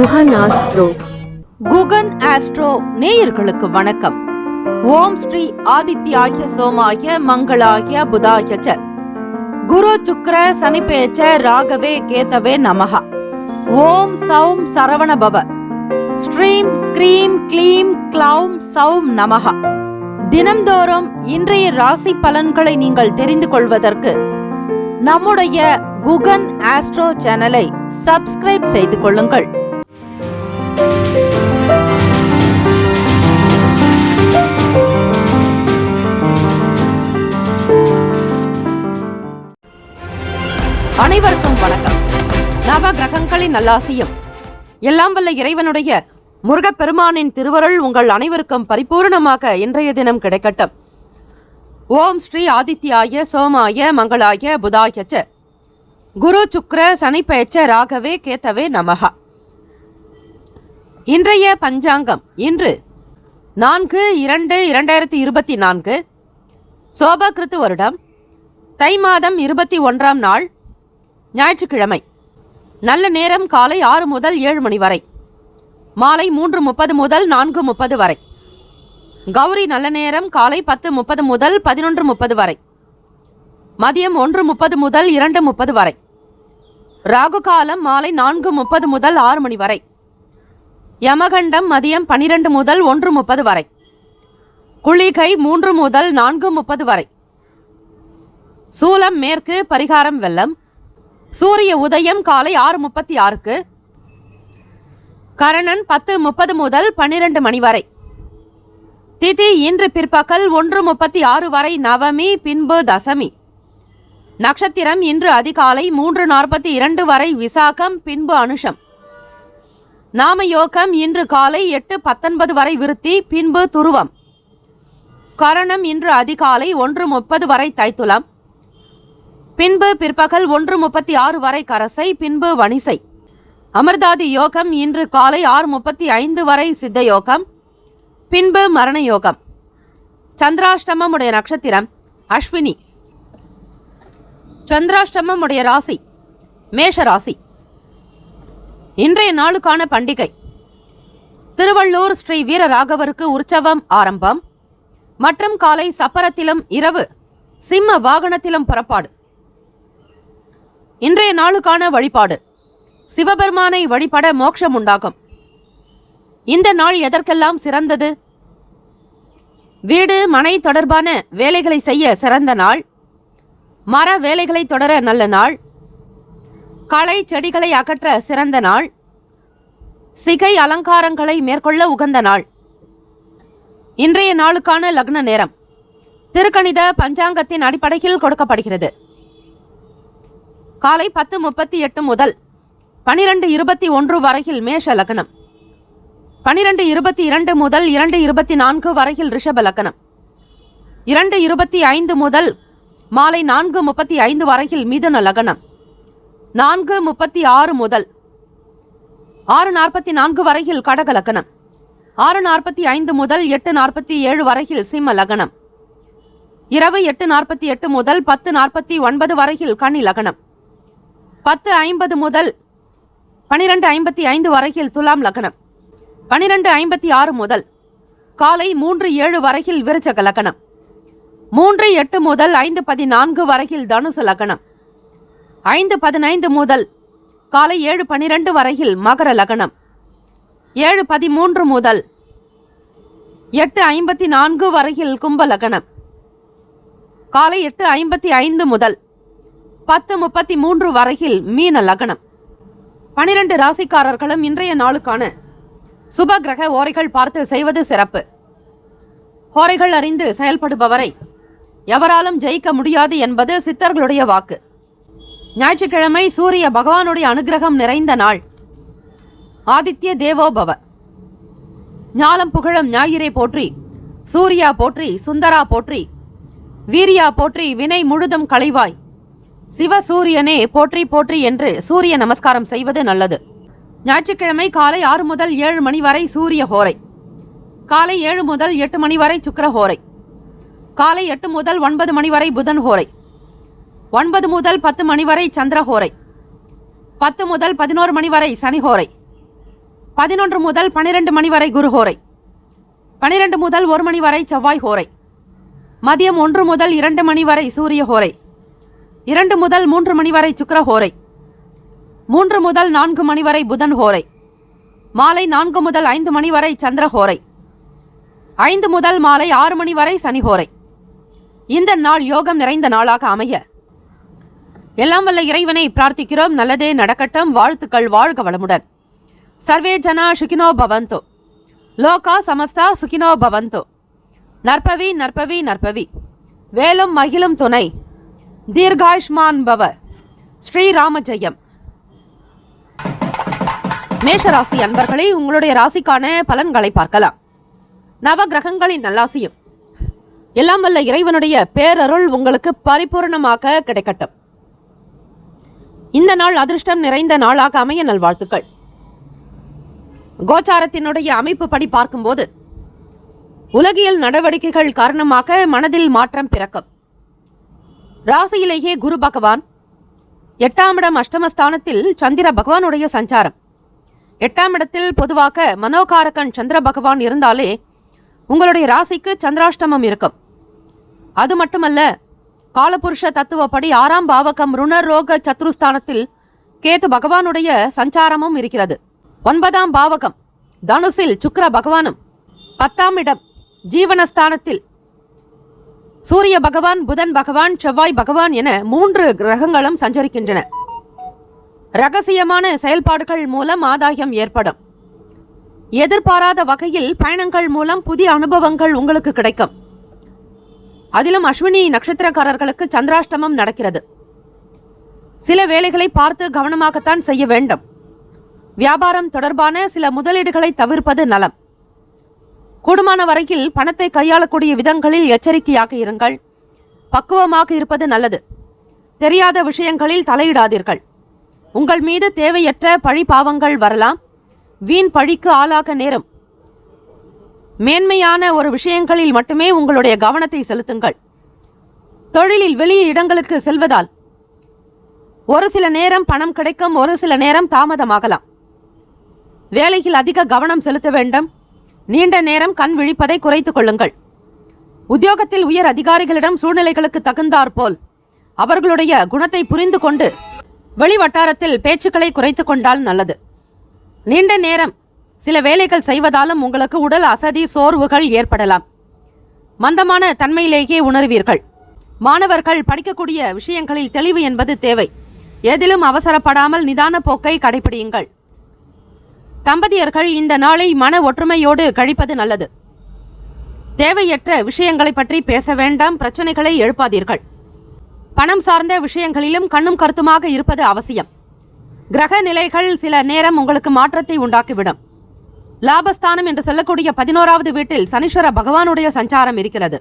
Guhan astro. Guhan astro நேயர்களுக்கு வணக்கம். ஓம் ஸ்ரீ ஆதித்யாய சோமாய மங்களாய புதாய ச குரு சுக்ர சனிபேச்ச ராகவே கேதவே நமஹ. ஓம் சௌம் சரவண பவ. ஸ்ரீம் க்ரீம் க்ளீம் க்ளௌம் சௌம் நமஹ. தினம்தோறும் இன்றைய ராசி பலன்களை நீங்கள் தெரிந்து கொள்வதற்கு நம்முடைய குகன் ஆஸ்ட்ரோ சேனலை சப்ஸ்கிரைப் செய்து கொள்ளுங்கள். அனைவருக்கும் வணக்கம். நவ கிரகங்களின் நல்லாசியும் எல்லாம் வல்ல இறைவனுடைய முருகப்பெருமானின் திருவருள் உங்கள் அனைவருக்கும் பரிபூர்ணமாக இன்றைய தினம் கிடைக்கட்டும். ஓம் ஸ்ரீ ஆதித்யாய சோமாய மங்களாய புதாய ச குரு சுக்ர சனிபேச்ச ராகவே கேதவே நமஹ. இன்றைய பஞ்சாங்கம் இன்று 4/2/2024 சோபகிருத்து வருடம் தை மாதம் 21ஆம் நாள் ஞாயிற்றுக்கிழமை. நல்ல நேரம் காலை 6 முதல் 7 மணி வரை, மாலை 3:30 முதல் 4:30 வரை. கௌரி நல்ல நேரம் காலை 10:30 முதல் 11:30 வரை, மதியம் 1:30 முதல் 2:30 வரை. ராகு காலம் மாலை 4:30 முதல் 6 மணி வரை. யமகண்டம் மதியம் 12 முதல் 1:30 வரை. குளிகை 3 முதல் 4:30 வரை. சூலம் மேற்கு, பரிகாரம் வெள்ளம். சூரிய உதயம் காலை 6:36க்கு. கரணன் 10:30 முதல் 12 மணி வரை. திதி இன்று பிற்பகல் 1:36 வரை நவமி, பின்பு தசமி. நட்சத்திரம் இன்று அதிகாலை 3:42 வரை விசாகம், பின்பு அனுஷம். நாம யோகம் இன்று காலை 8:19 வரை விருத்தி, பின்பு துருவம். கரணம் இன்று அதிகாலை 1:30 வரை தைத்துலம், பின்பு பிற்பகல் 1:36 வரை கரசை, பின்பு வணிசை. அமிர்தாதி யோகம் இன்று காலை 6:35 வரை சித்த யோகம், பின்பு மரண யோகம். சந்திராஷ்டமம் உடைய நட்சத்திரம் அஸ்வினி. சந்திராஷ்டமம் உடைய ராசி மேஷ ராசி. இன்றைய நாளுக்கான பண்டிகை திருவள்ளூர் ஸ்ரீ வீரராகவருக்கு உற்சவம் ஆரம்பம் மற்றும் காலை சப்பரத்திலும் இரவு சிம்ம வாகனத்திலும் புறப்பாடு. இன்றைய நாளுக்கான வழிபாடு சிவபெருமானை வழிபட மோட்சம் உண்டாகும். இந்த நாள் எதற்கெல்லாம் சிறந்தது? வீடு மனை தொடர்பான வேலைகளை செய்ய சிறந்த நாள். மர வேலைகளை தொடர நல்ல நாள். களை செடிகளை அகற்ற சிறந்த நாள். சிகை அலங்காரங்களை மேற்கொள்ள உகந்த நாள். இன்றைய நாளுக்கான லக்ன நேரம் திருக்கணித பஞ்சாங்கத்தின் அடிப்படையில் கொடுக்கப்படுகிறது. காலை 10:38 முதல் 12:21 வரையில் மேஷ லக்னம். 12:22 முதல் 2:24 வரையில் ரிஷப லக்னம். 2:25 முதல் மாலை 4:35 வரையில் மிதுன லக்னம். 4:36 முதல் 6:44 வரையில் கடக லக்னம். 6:45 முதல் 8:47 வரையில் சிம்ம லக்னம். இரவு 8:48 முதல் 10:49 வரையில் கன்னி லக்னம். 10:50 முதல் 12:55 வரையில் துலாம் லக்னம். 12:56 முதல் காலை 3:07 வரையில் விருச்சக லக்னம். 3:08 முதல் 5:14 வரையில் தனுசு லக்னம். 5:15 முதல் காலை 7:12 வரையில் மகர லக்னம். 7:13 முதல் 8:54 வரையில் கும்ப லக்னம். காலை 8:55 முதல் 10:33 வரையில் மீன லக்னம். 12 ராசிக்காரர்களும் இன்றைய நாளுக்கான சுப கிரக ஓரைகள் பார்த்து செய்வது சிறப்பு. ஓரைகள் அறிந்து செயல்படுபவரை எவராலும் ஜெயிக்க முடியாது என்பது சித்தர்களுடைய வாக்கு. ஞாயிற்றுக்கிழமை சூரிய பகவானுடைய அனுகிரகம் நிறைந்த நாள். ஆதித்ய தேவோபவ. ஞாலம் புகழும் ஞாயிறை போற்றி, சூர்யா போற்றி, சுந்தரா போற்றி, வீரியா போற்றி, வினை முழுதும் களைவாய், சிவசூரியனே போற்றி போற்றி என்று சூரிய நமஸ்காரம் செய்வது நல்லது. ஞாயிற்றுக்கிழமை காலை 6 முதல் 7 மணி வரை சூரிய ஹோரை. காலை 7 முதல் 8 மணி வரை சுக்கிர ஹோரை. காலை 8 முதல் 9 மணி வரை புதன் ஹோரை. 9 முதல் 10 மணி வரை சந்திர ஹோரை. 10 முதல் 11 மணி வரை சனி ஹோரை. 11 முதல் 12 மணி வரை குரு ஹோரை, 12 முதல் 1 மணி வரை செவ்வாய் ஹோரை, மதியம் 1 முதல் 2 மணி வரை சூரிய ஹோரை, 2 முதல் 3 மணி வரை சுக்கிர ஹோரை, 3 முதல் 4 மணி வரை புதன் ஹோரை, மாலை 4 முதல் 5 மணி வரை சந்திர ஹோரை, 5 முதல் மாலை 6 மணி வரை சனி ஹோரை. இந்த நாள் யோகம் நிறைந்த நாளாக அமைய எல்லாம் வல்ல இறைவனை பிரார்த்திக்கிறோம். நல்லதே நடக்கட்டும். வாழ்த்துக்கள். வாழ்க வளமுடன். சர்வே ஜனா சுகினோ பவந்தோ, லோகா சமஸ்தா சுகினோ பவந்தோ. நற்பவி நற்பவி நற்பவி. வேலும் மகிழும் துணை. தீர்காயுஷ்மான் பவ. ஸ்ரீராம ஜெயம். மேஷராசி அன்பர்களே, உங்களுடைய ராசிக்கான பலன்களை பார்க்கலாம். நவ கிரகங்களின் நல்லாசியும் எல்லாம் வல்ல இறைவனுடைய பேரருள் உங்களுக்கு பரிபூர்ணமாக கிடைக்கட்டும். இந்த நாள் அதிர்ஷ்டம் நிறைந்த நாளாக அமைய நல்வாழ்த்துக்கள். கோச்சாரத்தினுடைய அமைப்பு படி பார்க்கும்போது உலகியல் நடவடிக்கைகள் காரணமாக மனதில் மாற்றம் பிறக்கும். ராசியிலேயே குரு பகவான், 8ஆம் இடம் அஷ்டமஸ்தானத்தில் சந்திர பகவானுடைய சஞ்சாரம். 8ஆம் இடத்தில் பொதுவாக மனோகாரகன் சந்திர பகவான் இருந்தாலே உங்களுடைய ராசிக்கு சந்திராஷ்டமம் இருக்கும். அது மட்டுமல்ல, காலபுருஷ தத்துவப்படி 6ஆம் பாவகம் ருணரோக சத்ருஸ்தானத்தில் கேது பகவானுடைய சஞ்சாரமும் இருக்கிறது. 9ஆம் பாவகம் தனுசில் சுக்கிர பகவானும், 10ஆம் இடம் ஜீவனஸ்தானத்தில் சூரிய பகவான், புதன் பகவான், செவ்வாய் பகவான் என 3 கிரகங்களும் சஞ்சரிக்கின்றன. ரகசியமான செயல்பாடுகள் மூலம் ஆதாயம் ஏற்படும். எதிர்பாராத வகையில் பயணங்கள் மூலம் புதிய அனுபவங்கள் உங்களுக்கு கிடைக்கும். அதிலும் அஸ்வினி நட்சத்திரக்காரர்களுக்கு சந்திராஷ்டமம் நடக்கிறது. சில வேலைகளை பார்த்து கவனமாகத்தான் செய்ய வேண்டும். வியாபாரம் தொடர்பான சில முதலீடுகளை தவிர்ப்பது நலம். கூடுமான வரையில் பணத்தை கையாளக்கூடிய விதங்களில் எச்சரிக்கையாக இருங்கள். பக்குவமாக இருப்பது நல்லது. தெரியாத விஷயங்களில் தலையிடாதீர்கள். உங்கள் மீது தேவையற்ற பழி பாவங்கள் வரலாம். வீண் பழிக்கு ஆளாக நேரும். மேன்மையான ஒரு விஷயங்களில் மட்டுமே உங்களுடைய கவனத்தை செலுத்துங்கள். தொழிலில் வெளி இடங்களுக்கு செல்வதால் ஒரு சில நேரம் பணம் கிடைக்கும், ஒரு சில நேரம் தாமதமாகலாம். வேலையில் அதிக கவனம் செலுத்த வேண்டும். நீண்ட நேரம் கண் விழிப்பதை குறைத்துக் கொள்ளுங்கள். உத்தியோகத்தில் உயர் அதிகாரிகளிடம் சூழ்நிலைகளுக்கு தகுந்தாற் போல் அவர்களுடைய குணத்தை புரிந்து கொண்டு வெளி வட்டாரத்தில் பேச்சுக்களை குறைத்துக் கொண்டால் நல்லது. நீண்ட நேரம் சில வேலைகள் செய்வதாலும் உங்களுக்கு உடல் அசதி, சோர்வுகள் ஏற்படலாம். மந்தமான தன்மையிலேயே உணர்வீர்கள். மாணவர்கள் படிக்கக்கூடிய விஷயங்களில் தெளிவு என்பது தேவை. எதிலும் அவசரப்படாமல் நிதான போக்கை கடைபிடியுங்கள். தம்பதியர்கள் இந்த நாளை மன ஒற்றுமையோடு கழிப்பது நல்லது. தேவையற்ற விஷயங்களை பற்றி பேச வேண்டாம். பிரச்சனைகளை எழுப்பாதீர்கள். பணம் சார்ந்த விஷயங்களிலும் கண்ணும் கருத்துமாக இருப்பது அவசியம். கிரக நிலைகள் சில நேரம் உங்களுக்கு மாற்றத்தை உண்டாக்கிவிடும். லாபஸ்தானம் என்று சொல்லக்கூடிய 11வது வீட்டில் சனீஸ்வர பகவானுடைய சஞ்சாரம் இருக்கிறது.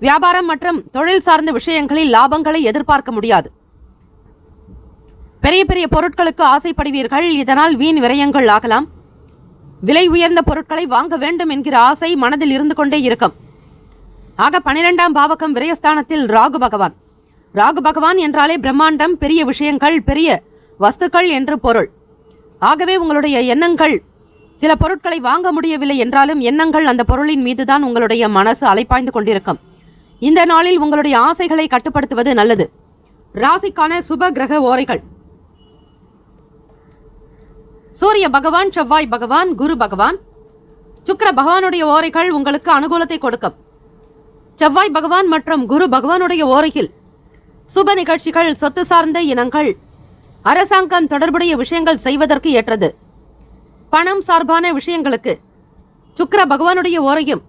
வியாபாரம் மற்றும் தொழில் சார்ந்த விஷயங்களில் லாபங்களை எதிர்பார்க்க முடியாது. பெரிய பெரிய பொருட்களுக்கு ஆசைப்படுவீர்கள். இதனால் வீண் விரயங்கள் ஆகலாம். விலை உயர்ந்த பொருட்களை வாங்க வேண்டும் என்கிற ஆசை மனதில் இருந்து கொண்டே இருக்கும். ஆக 12ஆம் பாவகம் விரயஸ்தானத்தில் ராகு பகவான். ராகு பகவான் என்றாலே பிரம்மாண்டம், பெரிய விஷயங்கள், பெரிய வஸ்துக்கள் என்று பொருள். ஆகவே உங்களுடைய எண்ணங்கள், சில பொருட்களை வாங்க முடியவில்லை என்றாலும் எண்ணங்கள் அந்த பொருளின் மீதுதான் உங்களுடைய மனசு அலைப்பாய்ந்து கொண்டிருக்கும். இந்த நாளில் உங்களுடைய ஆசைகளை கட்டுப்படுத்துவது நல்லது. ராசிக்கான சுப கிரக ஓரைகள்: சூரிய பகவான், செவ்வாய் பகவான், குரு பகவான். சுக்கிர பகவானுடைய ஓரைகள் உங்களுக்கு அனுகூலத்தை கொடுக்கும். செவ்வாய் பகவான் மற்றும் குரு பகவானுடைய ஓரையில் சுப நிகழ்ச்சிகள், சொத்து சார்ந்த இனங்கள், அரசாங்கம் தொடர்புடைய விஷயங்கள் செய்வதற்கு ஏற்றது. பணம் சார்பான விஷயங்களுக்கு சுக்கிர பகவானுடைய ஓரையும்,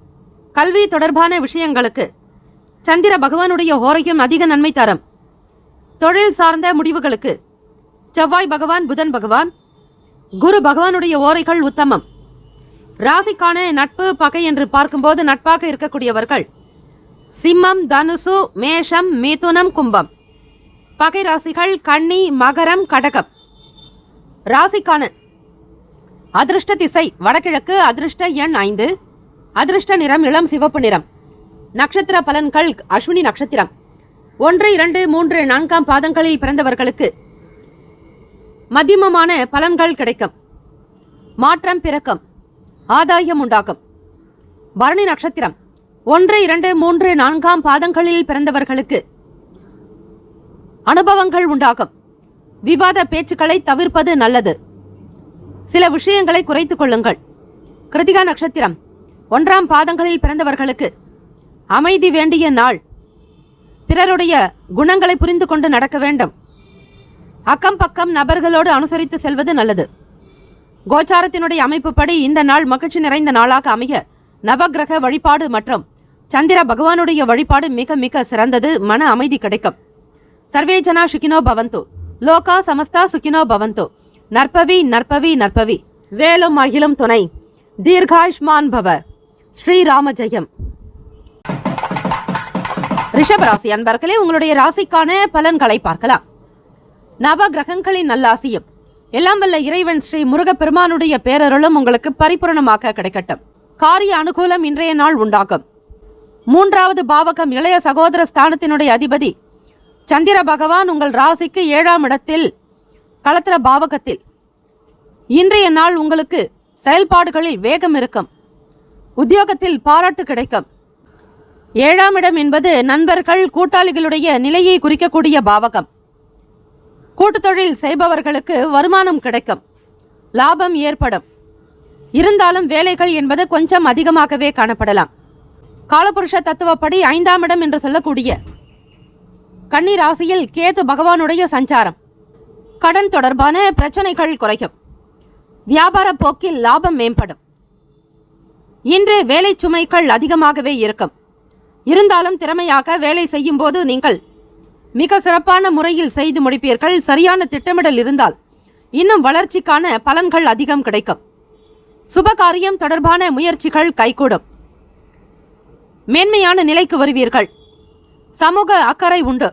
கல்வி தொடர்பான விஷயங்களுக்கு சந்திர பகவானுடைய ஓரையும் அதிக நன்மை தரும். தொழில் சார்ந்த முடிவுகளுக்கு செவ்வாய் பகவான், புதன் பகவான், குரு பகவானுடைய ஓரைகள் உத்தமம். ராசிக்கான நட்பு பகை என்று பார்க்கும்போது நட்பாக இருக்கக்கூடியவர்கள் சிம்மம், தனுசு, மேஷம், மிதுனம், கும்பம். பகை ராசிகள் கன்னி, மகரம், கடகம். ராசிக்கான அதிர்ஷ்ட திசை வடகிழக்கு. அதிர்ஷ்ட எண் 5. அதிர்ஷ்ட நிறம் இளம் சிவப்பு நிறம். நட்சத்திர பலன்கள்: அஸ்வினி நட்சத்திரம் 1, 2, 3, 4ஆம் பாதங்களில் பிறந்தவர்களுக்கு மத்தியமமான பலன்கள் கிடைக்கும். மாற்றம் பிறக்கும், ஆதாயம் உண்டாகும். பரணி நட்சத்திரம் 1, 2, 3, 4 பாதங்களில் பிறந்தவர்களுக்கு அனுபவங்கள் உண்டாகும். விவாத பேச்சுக்களை தவிர்ப்பது நல்லது. சில விஷயங்களை குறைத்துக் கொள்ளுங்கள். கிருத்திகா நட்சத்திரம் 1 பாதங்களில் பிறந்தவர்களுக்கு அமைதி வேண்டிய நாள். பிறருடைய குணங்களை புரிந்து கொண்டு நடக்க வேண்டும். அக்கம் பக்கம் நபர்களோடு அனுசரித்து செல்வது நல்லது. கோச்சாரத்தினுடைய அமைப்புப்படி இந்த நாள் மகிழ்ச்சி நிறைந்த நாளாக அமைய நவகிரக வழிபாடு மற்றும் சந்திர பகவானுடைய வழிபாடு மிக மிக சிறந்தது. மன அமைதி கிடைக்கும். சர்வே ஜனா சுகினோ பவந்து, லோகா சமஸ்தா சுகினோ பவந்து. நற்பவி நற்பவி நற்பவி. வேலும் அகிலும் துணை. தீர்காயுஷ்மான் பவ. ஸ்ரீராம ஜெயம். ரிஷபராசி அன்பர்களே, உங்களுடைய ராசிக்கான பலன்களை பார்க்கலாம். நவ கிரகங்களின் நல்லாசியும் எல்லாம் வல்ல இறைவன் ஸ்ரீ முருகப்பெருமானுடைய பேரருளும் உங்களுக்கு பரிபூரணமாக கிடைக்கட்டும். காரிய அனுகூலம் இன்றைய நாள் உண்டாகும். 3வது பாவகம் இளைய சகோதர ஸ்தானத்தினுடைய அதிபதி சந்திர பகவான் உங்கள் ராசிக்கு 7ஆம் இடத்தில் களத்திர பாவகத்தில். இன்றைய நாள் உங்களுக்கு செயல்பாடுகளில் வேகம் இருக்கும். உத்தியோகத்தில் பாராட்டு கிடைக்கும். 7ஆம் இடம் என்பது நண்பர்கள் கூட்டாளிகளுடைய நிலையை குறிக்கக்கூடிய பாவகம். கூட்டு தொழில் செய்பவர்களுக்கு வருமானம் கிடைக்கும், லாபம் ஏற்படும். இருந்தாலும் வேலைகள் என்பது கொஞ்சம் அதிகமாகவே காணப்படலாம். காலபுருஷ தத்துவப்படி 5ஆம் இடம் என்று சொல்லக்கூடிய கன்னி ராசியில் கேது பகவானுடைய சஞ்சாரம். கடன் தொடர்பான பிரச்சனைகள் குறையும். வியாபார போக்கில் லாபம் மேம்படும். இன்று வேலை சுமைகள் அதிகமாகவே இருக்கும். இருந்தாலும் திறமையாக வேலை செய்யும் போது நீங்கள் மிக சிறப்பான முறையில் செய்து முடிப்பீர்கள். சரியான திட்டமிடல் இருந்தால் இன்னும் வளர்ச்சிக்கான பலன்கள் அதிகம் கிடைக்கும். சுபகாரியம் தொடர்பான முயற்சிகள் கைகூடும். மேன்மையான நிலைக்கு வருவீர்கள். சமூக அக்கறை உண்டு.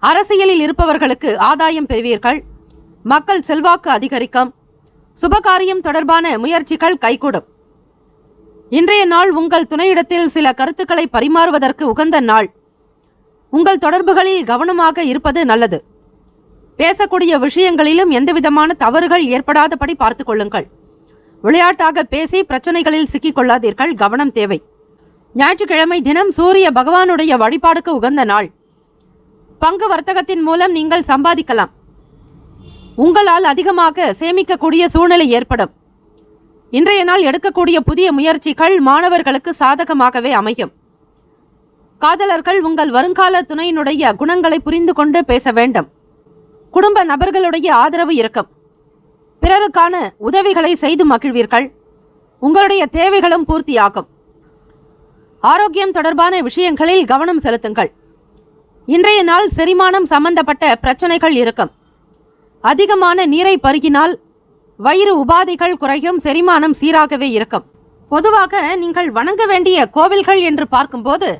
அரசியலில் இருப்பவர்களுக்கு ஆதாயம் பெறுவீர்கள். மக்கள் செல்வாக்கு அதிகரிக்கும். சுபகாரியம் தொடர்பான முயற்சிகள் கைகூடும். இன்றைய நாள் உங்கள் துணையிடத்தில் சில கருத்துக்களை பரிமாறுவதற்கு உகந்த நாள். உங்கள் தொடர்புகளில் கவனமாக இருப்பது நல்லது. பேசக்கூடிய விஷயங்களிலும் எந்தவிதமான தவறுகள் ஏற்படாதபடி பார்த்துக் கொள்ளுங்கள். விளையாட்டாக பேசி பிரச்சனைகளில் சிக்கிக் கொள்ளாதீர்கள். கவனம் தேவை. ஞாயிற்றுக்கிழமை தினம் சூரிய பகவானுடைய வழிபாடுக்கு உகந்த நாள். பங்கு வர்த்தகத்தின் மூலம் நீங்கள் சம்பாதிக்கலாம். உங்களால் அதிகமாக சேமிக்கக்கூடிய சூழ்நிலை ஏற்படும். இன்றைய நாள் எடுக்கக்கூடிய புதிய முயற்சிகள் மாணவர்களுக்கு சாதகமாகவே அமையும். காதலர்கள் உங்கள் வருங்கால துணையினுடைய குணங்களை புரிந்து கொண்டு பேச வேண்டும். குடும்ப நபர்களுடைய ஆதரவு இருக்கும். பிறருக்கான உதவிகளை செய்து மகிழ்வீர்கள். உங்களுடைய தேவைகளும் பூர்த்தியாகும். ஆரோக்கியம் தொடர்பான விஷயங்களில் கவனம் செலுத்துங்கள். இன்றைய நாள் செரிமானம் சம்பந்தப்பட்ட பிரச்சனைகள் இருக்கும். அதிகமான நீரை பருகினால் வயிறு உபாதைகள் குறையும். செரிமானம் சீராகவே இருக்கும். பொதுவாக நீங்கள் வணங்க வேண்டிய கோவில்கள் என்று பார்க்கும்போது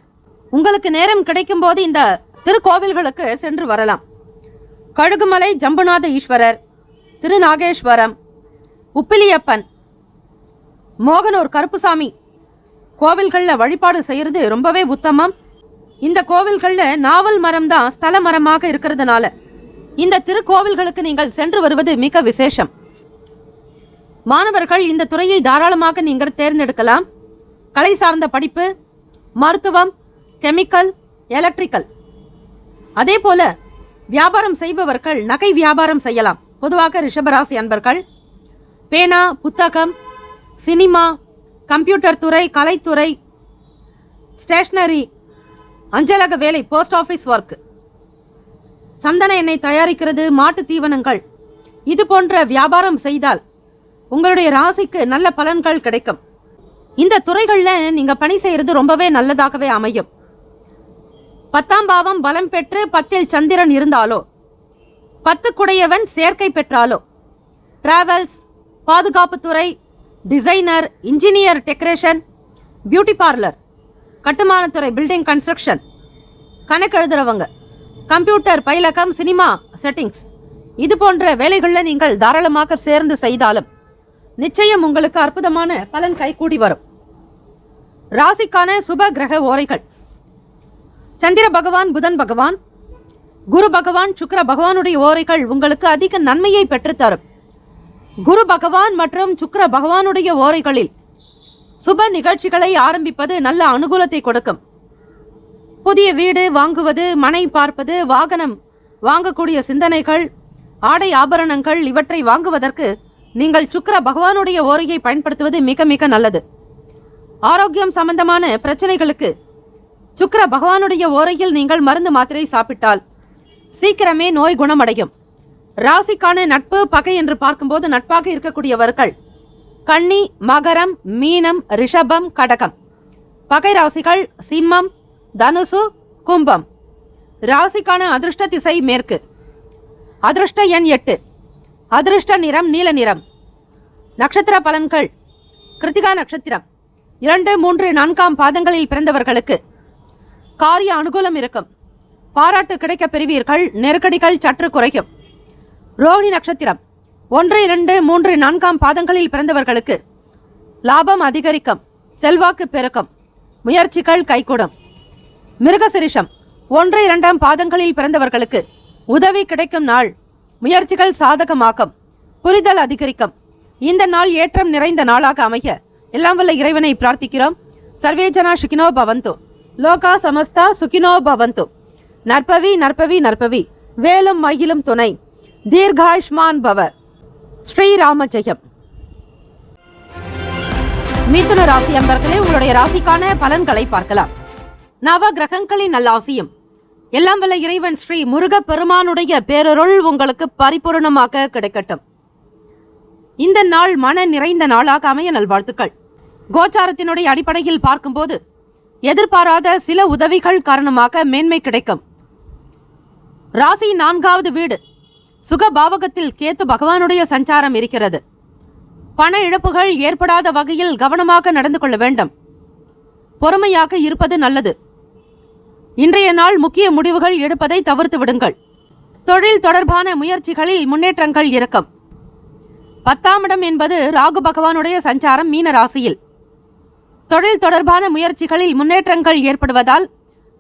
உங்களுக்கு நேரம் கிடைக்கும் போது இந்த திருக்கோவில்களுக்கு சென்று வரலாம். கழுகுமலை ஜம்புநாத ஈஸ்வரர், திருநாகேஸ்வரம், உப்பிலியப்பன், மோகனூர் கருப்புசாமி கோவில்களில் வழிபாடு செய்கிறது ரொம்பவே உத்தமம். இந்த கோவில்களில் நாவல் மரம் தான் ஸ்தல மரமாக இருக்கிறதுனால இந்த திருக்கோவில்களுக்கு நீங்கள் சென்று வருவது மிக விசேஷம். மாணவர்கள் இந்த துறையை தாராளமாக நீங்கள் தேர்ந்தெடுக்கலாம். கலை சார்ந்த படிப்பு, மருத்துவம், கெமிக்கல், எலக்ட்ரிக்கல். அதே போல வியாபாரம் செய்பவர்கள் நகை வியாபாரம் செய்யலாம். பொதுவாக ரிஷபராசி அன்பர்கள் பேனா, புத்தகம், சினிமா, கம்ப்யூட்டர் துறை, கலைத்துறை, ஸ்டேஷனரி, அஞ்சலக வேலை, போஸ்ட் ஆஃபீஸ் ஒர்க், சந்தன எண்ணெய் தயாரிக்கிறது, மாட்டு தீவனங்கள், இது போன்ற வியாபாரம் செய்தால் உங்களுடைய ராசிக்கு நல்ல பலன்கள் கிடைக்கும். இந்த துறைகளில் நீங்கள் பணி செய்கிறது ரொம்பவே நல்லதாகவே அமையும். 10ஆம் பாவம் பலம் பெற்று 10இல் சந்திரன் இருந்தாலோ, 10 குடையவன் சேர்க்கை பெற்றாலோ, டிராவல்ஸ், பாதுகாப்புத்துறை, designer, engineer, decoration, beauty parlour, கட்டுமானத்துறை, பில்டிங் கன்ஸ்ட்ரக்ஷன், கணக்கு எழுதுறவங்க, கம்ப்யூட்டர் பயிலகம், சினிமா செட்டிங்ஸ், இது போன்ற வேலைகளில் நீங்கள் தாராளமாக சேர்ந்து செய்தாலும் நிச்சயம் உங்களுக்கு அற்புதமான பலன் கைகூடி வரும். ராசிக்கான சுப கிரக ஓரைகள்: சந்திர பகவான், புதன் பகவான், குரு பகவான், சுக்கிர பகவானுடைய ஓரைகள் உங்களுக்கு அதிக நன்மையை பெற்றுத்தரும். குரு பகவான் மற்றும் சுக்கிர பகவானுடைய ஓரைகளில் சுப நிகழ்ச்சிகளை ஆரம்பிப்பது நல்ல அனுகூலத்தை கொடுக்கும். புதிய வீடு வாங்குவது, மனை பார்ப்பது, வாகனம் வாங்கக்கூடிய சிந்தனைகள், ஆடை ஆபரணங்கள் இவற்றை வாங்குவதற்கு நீங்கள் சுக்கிர பகவானுடைய ஓரையை பயன்படுத்துவது மிக மிக நல்லது. ஆரோக்கியம் சம்பந்தமான பிரச்சனைகளுக்கு சுக்கிர பகவானுடைய ஓரையில் நீங்கள் மருந்து மாத்திரை சாப்பிட்டால் சீக்கிரமே நோய் குணமடையும். ராசிக்கான நட்பு பகை என்று பார்க்கும்போது நட்பாக இருக்கக்கூடியவர்கள் கன்னி, மகரம், மீனம், ரிஷபம், கடகம். பகை ராசிகள் சிம்மம், தனுசு, கும்பம். ராசிக்கான அதிர்ஷ்ட திசை மேற்கு. அதிர்ஷ்ட எண் 8. அதிர்ஷ்ட நிறம் நீல நிறம். நட்சத்திர பலன்கள். கிருத்திகா நட்சத்திரம் 2, 3, 4 பாதங்களில் பிறந்தவர்களுக்கு காரிய அனுகூலம் இருக்கும். பாராட்டு கிடைக்க பெறுவீர்கள். நெருக்கடிகள் சற்று குறையும். ரோஹிணி நட்சத்திரம் 1, 2, 3, 4 பாதங்களில் பிறந்தவர்களுக்கு லாபம் அதிகரிக்கும். செல்வாக்கு பெருக்கும். முயற்சிகள் கைகூடும். மிருகசிரிஷம் 1, 2 பாதங்களில் பிறந்தவர்களுக்கு உதவி கிடைக்கும் நாள். முயற்சிகள் சாதகமாக்கும். புரிதல் அதிகரிக்கும். இந்த நாள் ஏற்றம் நிறைந்த நாளாக அமைய எல்லாம் வல்ல இறைவனை பிரார்த்திக்கிறோம். சர்வேஜனா சுகினோ பவந்து. லோகா சமஸ்தா சுகினோ பவந்து. நற்பவி நற்பவி நற்பவி. வேலும் மயிலும் துணை. தீர்காயுஷ்மான் பவ. ஸ்ரீராம ஜெயம். மிதுன ராசி அன்பர்களே, உங்களுடைய ராசிக்கான பலன்களை பார்க்கலாம். நவ கிரகங்களின் நல்லாசியும் எல்லாம் வல்ல இறைவன் ஸ்ரீ முருக பெருமானுடைய பேரருள் உங்களுக்கு பரிபூர்ணமாக கிடைக்கட்டும். இந்த நாள் மன நிறைந்த நாளாக அமைய நல்வாழ்த்துக்கள். கோச்சாரத்தினுடைய அடிப்படையில் பார்க்கும்போது எதிர்பாராத சில உதவிகள் காரணமாக மேன்மை கிடைக்கும். ராசி 4வது வீடு சுக பாவகத்தில் கேத்து பகவானுடைய சஞ்சாரம் இருக்கிறது. பண இழப்புகள் ஏற்படாத வகையில் கவனமாக நடந்து கொள்ள வேண்டும். பொறுமையாக இருப்பது நல்லது. இன்றைய நாள் முக்கிய முடிவுகள் எடுப்பதை தவிர்த்து விடுங்கள். தொழில் தொடர்பான முயற்சிகளில் முன்னேற்றங்கள் இருக்கும். 10ஆம் இடம் என்பது ராகு பகவானுடைய சஞ்சாரம் மீன ராசியில். தொழில் தொடர்பான முயற்சிகளில் முன்னேற்றங்கள் ஏற்படுவதால்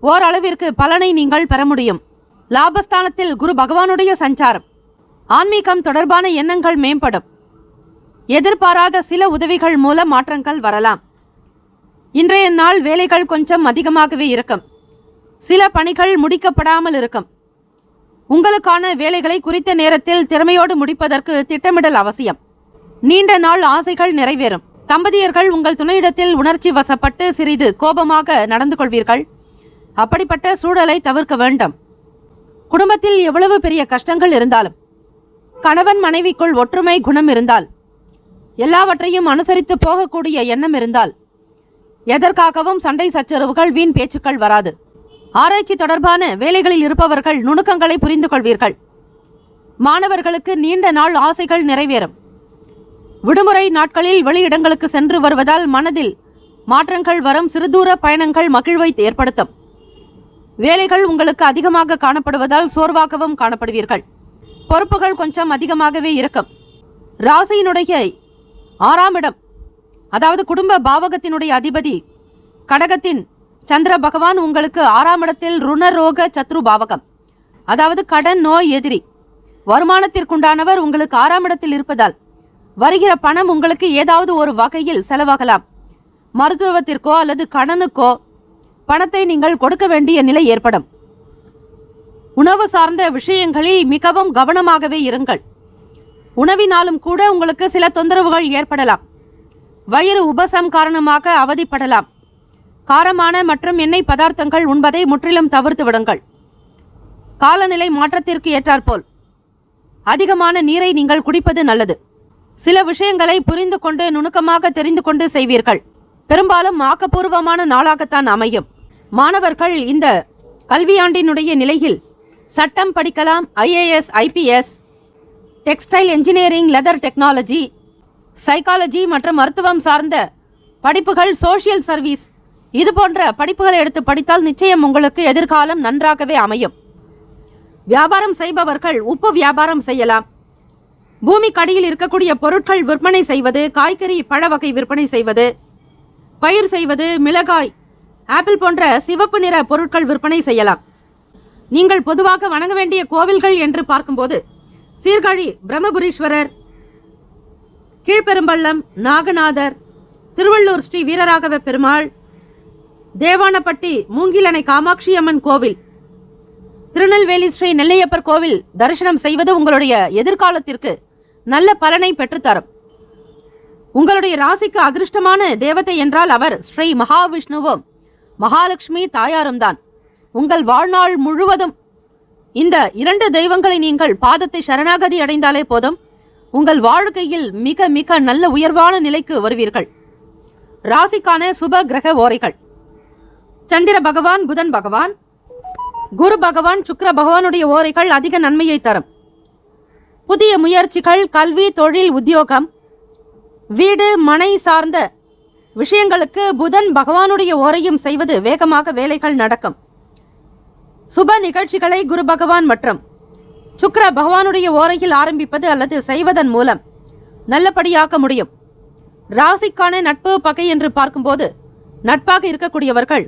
ஓரளவிற்கு பலனை நீங்கள் பெற முடியும். லாபஸ்தானத்தில் குரு பகவானுடைய சஞ்சாரம். ஆன்மீகம் தொடர்பான எண்ணங்கள் மேம்படும். எதிர்பாராத சில உதவிகள் மூலம் மாற்றங்கள் வரலாம். இன்றைய நாள் வேலைகள் கொஞ்சம் அதிகமாகவே இருக்கும். சில பணிகள் முடிக்கப்படாமல் இருக்கும். உங்களுக்கான வேலைகளை குறித்த நேரத்தில் திறமையோடு முடிப்பதற்கு திட்டமிடல் அவசியம். நீண்ட நாள் ஆசைகள் நிறைவேறும். தம்பதியர்கள் உங்கள் துணையிடத்தில் உணர்ச்சி வசப்பட்டு சிறிது கோபமாக நடந்து கொள்வீர்கள். அப்படிப்பட்ட சூழலை தவிர்க்க வேண்டும். குடும்பத்தில் எவ்வளவு பெரிய கஷ்டங்கள் இருந்தாலும் கணவன் மனைவிக்குள் ஒற்றுமை குணம் இருந்தால், எல்லாவற்றையும் அனுசரித்து போகக்கூடிய எண்ணம் இருந்தால் எதற்காகவும் சண்டை சச்சரவுகள் வீண் பேச்சுக்கள் வராது. ஆராய்ச்சி தொடர்பான வேலைகளில் இருப்பவர்கள் நுணுக்கங்களை புரிந்து கொள்வீர்கள். மாணவர்களுக்கு நீண்ட நாள் ஆசைகள் நிறைவேறும். விடுமுறை நாட்களில் வெளியிடங்களுக்கு சென்று வருவதால் மனதில் மாற்றங்கள் வரும். சிறுதூர பயணங்கள் மகிழ்வை ஏற்படுத்தும். வேலைகள் உங்களுக்கு அதிகமாக காணப்படுவதால் சோர்வாகவும் காணப்படுவீர்கள். பொறுப்புகள் கொஞ்சம் அதிகமாகவே இருக்கும். ராசியினுடைய 6ஆம் இடம், அதாவது குடும்ப பாவகத்தினுடைய அதிபதி கடகத்தின் சந்திர பகவான் உங்களுக்கு 6ஆம் இடத்தில் ருணரோக சத்ரு பாவகம், அதாவது கடன் நோய் எதிரி. வருமானத்திற்குண்டானவர் உங்களுக்கு 6ஆம் இடத்தில் இருப்பதால் வருகிற பணம் உங்களுக்கு ஏதாவது ஒரு வகையில் செலவாகலாம். மருத்துவத்திற்கோ அல்லது கடனுக்கோ பணத்தை நீங்கள் கொடுக்க வேண்டிய நிலை ஏற்படும். உணவு சார்ந்த விஷயங்களில் மிகவும் கவனமாகவே இருங்கள். உணவினாலும் கூட உங்களுக்கு சில தொந்தரவுகள் ஏற்படலாம். வயிறு உபசம் காரணமாக அவதிப்படலாம். காரமான மற்றும் எண்ணெய் பதார்த்தங்கள் உண்பதை முற்றிலும் தவிர்த்து விடுங்கள். காலநிலை மாற்றத்திற்கு ஏற்றாற்போல் அதிகமான நீரை நீங்கள் குடிப்பது நல்லது. சில விஷயங்களை புரிந்து கொண்டு நுணுக்கமாக தெரிந்து கொண்டு செய்வீர்கள். பெரும்பாலும் ஆக்கப்பூர்வமான நாளாகத்தான் அமையும். மாணவர்கள் இந்த கல்வியாண்டினுடைய நிலையில் சட்டம் படிக்கலாம். IAS, IPS, textile engineering, leather technology, psychology மற்றும் மருத்துவம் சார்ந்த படிப்புகள், சோஷியல் சர்வீஸ் இது போன்ற படிப்புகளை எடுத்து படித்தால் நிச்சயம் உங்களுக்கு எதிர்காலம் நன்றாகவே அமையும். வியாபாரம் செய்பவர்கள் உப்பு வியாபாரம் செய்யலாம். பூமிக்கடியில் இருக்கக்கூடிய பொருட்கள் விற்பனை செய்வது, காய்கறி பழ வகை விற்பனை செய்வது, பயிர் செய்வது, மிளகாய், ஆப்பிள் போன்ற சிவப்பு நிற பொருட்கள் விற்பனை செய்யலாம். நீங்கள் பொதுவாக வணங்க வேண்டிய கோவில்கள் என்று பார்க்கும்போது சீர்காழி பிரம்மபுரீஸ்வரர், கீழ்பெரும்பள்ளம் நாகநாதர், திருவள்ளூர் ஸ்ரீ வீரராகவ பெருமாள், தேவானப்பட்டி மூங்கிலணை காமாட்சி அம்மன் கோவில், திருநெல்வேலி ஸ்ரீ நெல்லையப்பர் கோவில் தரிசனம் செய்வது உங்களுடைய எதிர்காலத்திற்கு நல்ல பலனை பெற்றுத்தரும். உங்களுடைய ராசிக்கு அதிர்ஷ்டமான தேவதை என்றால் அவர் ஸ்ரீ மகாவிஷ்ணுவும் மகாலட்சுமி தாயாரும் தான். உங்கள் வாழ்நாள் முழுவதும் இந்த 2 தெய்வங்களை நீங்கள் பாதத்தை சரணாகதி அடைந்தாலே போதும், உங்கள் வாழ்க்கையில் மிக மிக நல்ல உயர்வான நிலைக்கு வருவீர்கள். ராசிக்கான சுப கிரக ஓரைகள்: சந்திர பகவான், புதன் பகவான், குரு பகவான், சுக்கிர பகவானுடைய ஓரைகள் அதிக நன்மையை தரும். புதிய முயற்சிகள், கல்வி, தொழில், உத்தியோகம், வீடு மனை சார்ந்த விஷயங்களுக்கு புதன் பகவானுடைய ஓரையும் செய்வது வேகமாக வேலைகள் நடக்கும். சுப நிகழ்ச்சிகளை குரு பகவான் மற்றும் சுக்கிர பகவானுடைய ஓரையில் ஆரம்பிப்பது அல்லது செய்வதன் மூலம் நல்லபடியாக்க முடியும். ராசிக்கான நட்பு பகை என்று பார்க்கும்போது நட்பாக இருக்கக்கூடியவர்கள்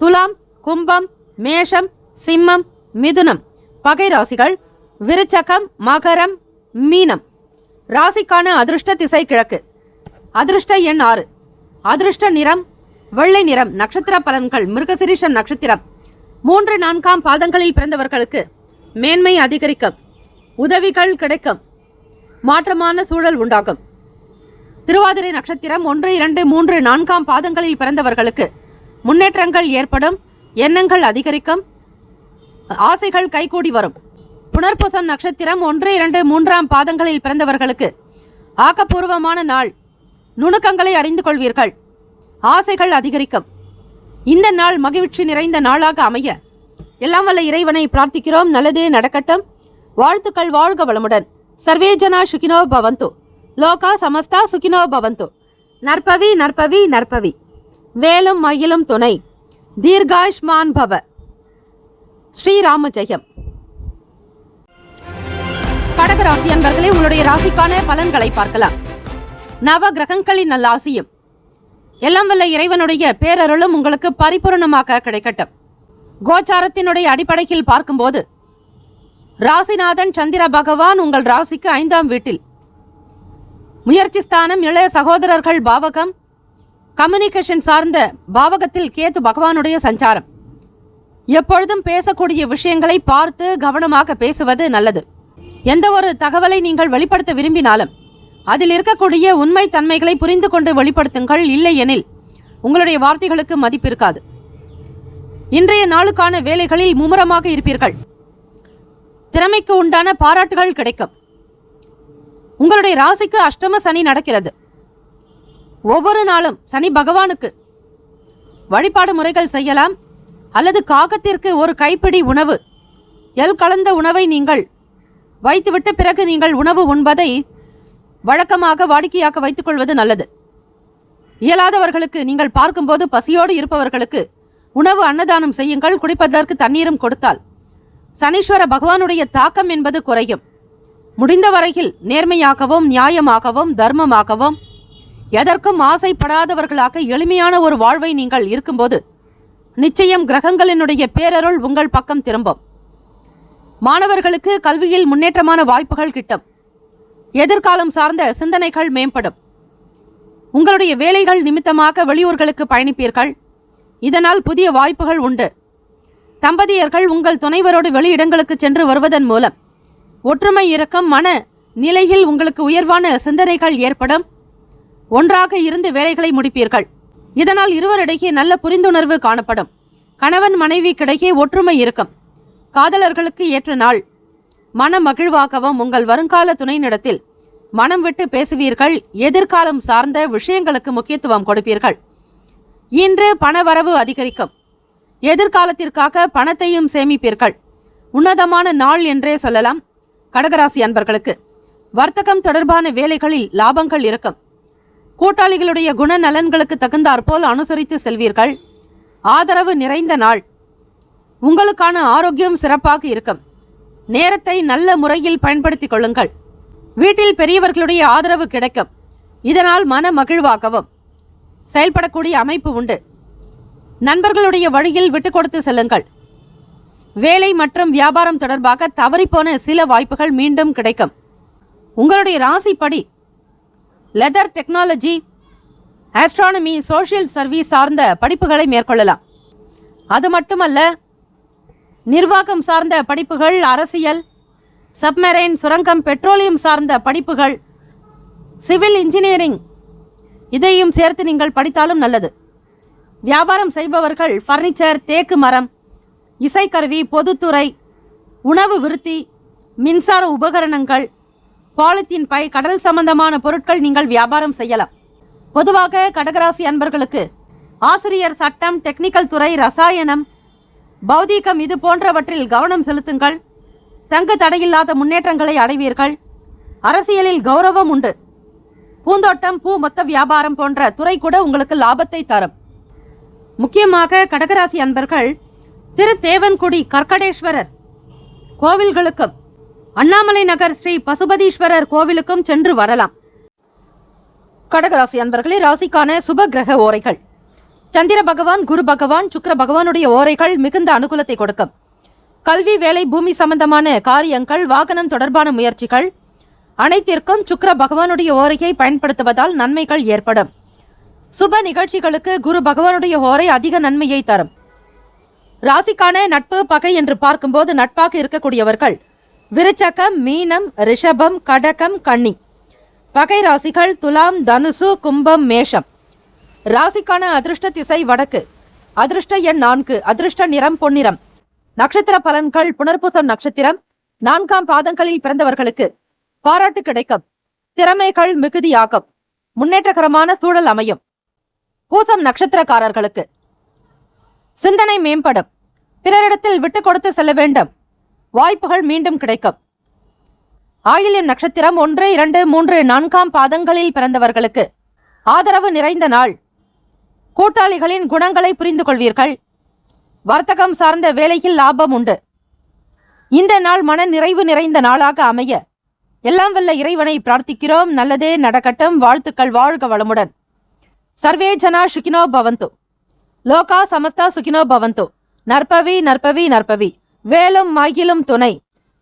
துலாம், கும்பம், மேஷம், சிம்மம், மிதுனம். பகை ராசிகள் விருச்சகம், மகரம், மீனம். ராசிக்கான அதிர்ஷ்ட திசை கிழக்கு. அதிர்ஷ்ட எண் 6. அதிர்ஷ்ட நிறம் வெள்ளை நிறம். நட்சத்திர பலன்கள்: மிருகசிரீஷம் நட்சத்திரம் 3, 4ஆம் பாதங்களில் பிறந்தவர்களுக்கு மேன்மை அதிகரிக்கும், உதவிகள் கிடைக்கும், மாற்றமான சூழல் உண்டாகும். திருவாதிரை நட்சத்திரம் 1, 2, 3, 4ஆம் பாதங்களில் பிறந்தவர்களுக்கு முன்னேற்றங்கள் ஏற்படும், எண்ணங்கள் அதிகரிக்கும், ஆசைகள் கைகூடி வரும். புனர்பூசம் நட்சத்திரம் 1, 2, 3ஆம் பாதங்களில் பிறந்தவர்களுக்கு ஆக்கப்பூர்வமான நாள், நுணுக்கங்களை அறிந்து கொள்வீர்கள், ஆசைகள் அதிகரிக்கும். இந்த நாள் மகிழ்ச்சி நிறைந்த நாளாக அமைய எல்லாம் வல்ல இறைவனை பிரார்த்திக்கிறோம். நல்லதே நடக்கட்டும். வாழ்த்துக்கள். வாழ்க வளமுடன். சர்வே ஜனா சுகினோ பவந்து. லோகா சமஸ்தா சுகினோ பவந்து. நற்பவி நற்பவி நற்பவி. வேலும் மயிலும் துணை. தீர்காயுஷ்மான் பவ. ஸ்ரீராம ஜெயம். கடகராசி அன்பர்களே, உங்களுடைய ராசிக்கான பலன்களை பார்க்கலாம். நவ கிரகங்களின் நல்ல ஆசியும் எல்லாம் வல்ல இறைவனுடைய பேரருளும் உங்களுக்கு பரிபூர்ணமாக கிடைக்கட்டும். கோச்சாரத்தினுடைய அடிப்படையில் பார்க்கும்போது ராசிநாதன் சந்திர பகவான் உங்கள் ராசிக்கு 5ஆம் வீட்டில், முயற்சி ஸ்தானம், இளைய சகோதரர்கள் பாவகம், கம்யூனிகேஷன் சார்ந்த பாவகத்தில் கேது பகவானுடைய சஞ்சாரம். எப்பொழுதும் பேசக்கூடிய விஷயங்களை பார்த்து கவனமாக பேசுவது நல்லது. எந்த ஒரு தகவலை நீங்கள் வெளிப்படுத்த விரும்பினாலும் அதில் இருக்கக்கூடிய உண்மை தன்மைகளை புரிந்து கொண்டு வெளிப்படுத்துங்கள். இல்லை எனில் உங்களுடைய வார்த்தைகளுக்கு மதிப்பு இருக்காது. இன்றைய நாளுக்கான வேலைகளில் மும்முரமாக இருப்பீர்கள். திறமைக்கு உண்டான பாராட்டுகள் கிடைக்கும். உங்களுடைய ராசிக்கு அஷ்டம சனி நடக்கிறது. ஒவ்வொரு நாளும் சனி பகவானுக்கு வழிபாடு முறைகள் செய்யலாம். அல்லது காகத்திற்கு ஒரு கைப்பிடி உணவு, எல் கலந்த உணவை நீங்கள் வைத்துவிட்ட பிறகு நீங்கள் உணவு உண்பதை வழக்கமாக வாடிக்கையாக வைத்துக் கொள்வது நல்லது. இயலாதவர்களுக்கு, நீங்கள் பார்க்கும்போது பசியோடு இருப்பவர்களுக்கு உணவு அன்னதானம் செய்யுங்கள். குடிப்பதற்கு தண்ணீரும் கொடுத்தால் சனீஸ்வர பகவானுடைய தாக்கம் என்பது குறையும். முடிந்த வரையில் நேர்மையாகவும் நியாயமாகவும் தர்மமாகவும் எதற்கும் ஆசைப்படாதவர்களாக எளிமையான ஒரு வாழ்வை நீங்கள் இருக்கும்போது நிச்சயம் கிரகங்களினுடைய பேரருள் உங்கள் பக்கம் திரும்பும். மாணவர்களுக்கு கல்வியில் முன்னேற்றமான வாய்ப்புகள் கிட்டும். எதிர்காலம் சார்ந்த சிந்தனைகள் மேம்படும். உங்களுடைய வேலைகள் நிமித்தமாக வெளியூர்களுக்கு பயணிப்பீர்கள். இதனால் புதிய வாய்ப்புகள் உண்டு. தம்பதியர்கள் உங்கள் துணைவரோடு வெளியிடங்களுக்கு சென்று வருவதன் மூலம் ஒற்றுமை இருக்கும். மன நிலையில் உங்களுக்கு உயர்வான சிந்தனைகள் ஏற்படும். ஒன்றாக இருந்து வேலைகளை முடிப்பீர்கள். இதனால் இருவரிடையே நல்ல புரிந்துணர்வு காணப்படும். கணவன் மனைவிக்கிடையே ஒற்றுமை இருக்கும். காதலர்களுக்கு ஏற்ற நாள். மன மகிழ்வாகவும் உங்கள் வருங்கால துணையினிடத்தில் மனம் விட்டு பேசுவீர்கள். எதிர்காலம் சார்ந்த விஷயங்களுக்கு முக்கியத்துவம் கொடுப்பீர்கள். இன்று பணவரவு அதிகரிக்கும். எதிர்காலத்திற்காக பணத்தையும் சேமிப்பீர்கள். உன்னதமான நாள் என்றே சொல்லலாம். கடகராசி அன்பர்களுக்கு வர்த்தகம் தொடர்பான வேலைகளில் லாபங்கள் இருக்கும். கூட்டாளிகளுடைய குணநலன்களுக்கு தகுந்தாற்போல் அனுசரித்து செல்வீர்கள். ஆதரவு நிறைந்த நாள். உங்களுக்கான ஆரோக்கியம் சிறப்பாக இருக்கும். நேரத்தை நல்ல முறையில் பயன்படுத்திக் கொள்ளுங்கள். வீட்டில் பெரியவர்களுடைய ஆதரவு கிடைக்கும். இதனால் மன மகிழ்வாகவும் செயல்படக்கூடிய அமைப்பு உண்டு. நண்பர்களுடைய வழியில் விட்டு கொடுத்து செல்லுங்கள். வேலை மற்றும் வியாபாரம் தொடர்பாக தவறிப்போன சில வாய்ப்புகள் மீண்டும் கிடைக்கும். உங்களுடைய ராசிப்படி leather technology, astronomy, social service சார்ந்த படிப்புகளை மேற்கொள்ளலாம். அது மட்டுமல்ல, நிர்வாகம் சார்ந்த படிப்புகள், அரசியல், சப்மரைன், சுரங்கம், பெட்ரோலியம் சார்ந்த படிப்புகள், சிவில் இன்ஜினியரிங் இதையும் சேர்த்து நீங்கள் படித்தாலும் நல்லது. வியாபாரம் செய்பவர்கள் ஃபர்னிச்சர், தேக்கு மரம், இசைக்கருவி, பொதுத்துறை, உணவு விருத்தி, மின்சார உபகரணங்கள், பாலித்தீன் பை, கடல் சம்பந்தமான பொருட்கள் நீங்கள் வியாபாரம் செய்யலாம். பொதுவாக கடகராசி அன்பர்களுக்கு ஆசிரியர், சட்டம், டெக்னிக்கல் துறை, ரசாயனம், பௌதீகம் இது போன்றவற்றில் கவனம் செலுத்துங்கள். தங்கு தடையில்லாத முன்னேற்றங்களை அடைவீர்கள். அரசியலில் கௌரவம் உண்டு. பூந்தோட்டம், பூ மொத்த வியாபாரம் போன்ற துறை கூட உங்களுக்கு லாபத்தை தரும். முக்கியமாக கடகராசி அன்பர்கள் திருத்தேவன்குடி கற்கடேஸ்வரர் கோவில்களுக்கும் அண்ணாமலை நகர் ஸ்ரீ பசுபதீஸ்வரர் கோவிலுக்கும் சென்று வரலாம். கடகராசி அன்பர்களே, ராசிக்கான சுப கிரக ஓரைகள். சந்திர பகவான், குரு பகவான், சுக்கிர பகவானுடைய ஓரைகள் மிகுந்த அனுகூலத்தை கொடுக்கும். கல்வி, வேலை, பூமி சம்பந்தமான காரியங்கள், வாகனம் தொடர்பான முயற்சிகள் அனைத்திற்கும் சுக்கிர பகவானுடைய ஓரையை பயன்படுத்துவதால் நன்மைகள் ஏற்படும். சுப நிகழ்ச்சிகளுக்கு குரு பகவானுடைய ஓரை அதிக நன்மையை தரும். ராசிக்கான நட்பு, பகை என்று பார்க்கும்போது நட்பாக இருக்கக்கூடியவர்கள் விருச்சகம், மீனம், ரிஷபம், கடகம், கன்னி. பகை ராசிகள் துலாம், தனுசு, கும்பம், மேஷம். ராசிக்கான அதிர்ஷ்ட திசை வடக்கு. அதிர்ஷ்ட எண் 4. அதிர்ஷ்ட நிறம் பொன்னிறம். நட்சத்திர பலன்கள். புனர்பூசம் நட்சத்திரம் 4ஆம் பாதங்களில் பிறந்தவர்களுக்கு பாராட்டு கிடைக்கும். திறமைகள் மிகுதியாகும். முன்னேற்றகரமான சூழல் அமையும். பூசம் நட்சத்திரக்காரர்களுக்கு சிந்தனை மேம்படும். பிறரிடத்தில் விட்டு கொடுத்து செல்ல வேண்டும். வாய்ப்புகள் மீண்டும் கிடைக்கும். ஆயில்யம் நட்சத்திரம் 1, 2, 3, 4ஆம் பாதங்களில் பிறந்தவர்களுக்கு ஆதரவு நிறைந்த நாள். கூட்டாளிகளின் குணங்களை புரிந்து கொள்வீர்கள். வர்த்தகம் சார்ந்த வேலையில் லாபம் உண்டு. இந்த நாள் மன நிறைவு நிறைந்த நாளாக அமைய எல்லாம் வல்ல இறைவனை பிரார்த்திக்கிறோம். நல்லதே நடக்கட்டும். வாழ்த்துக்கள். வாழ்க வளமுடன். சர்வே ஜனா சுகினோ பவந்து. லோகா சமஸ்தா சுகினோ பவந்து. நற்பவி நற்பவி நற்பவி. வேலும் மகிழும் துணை.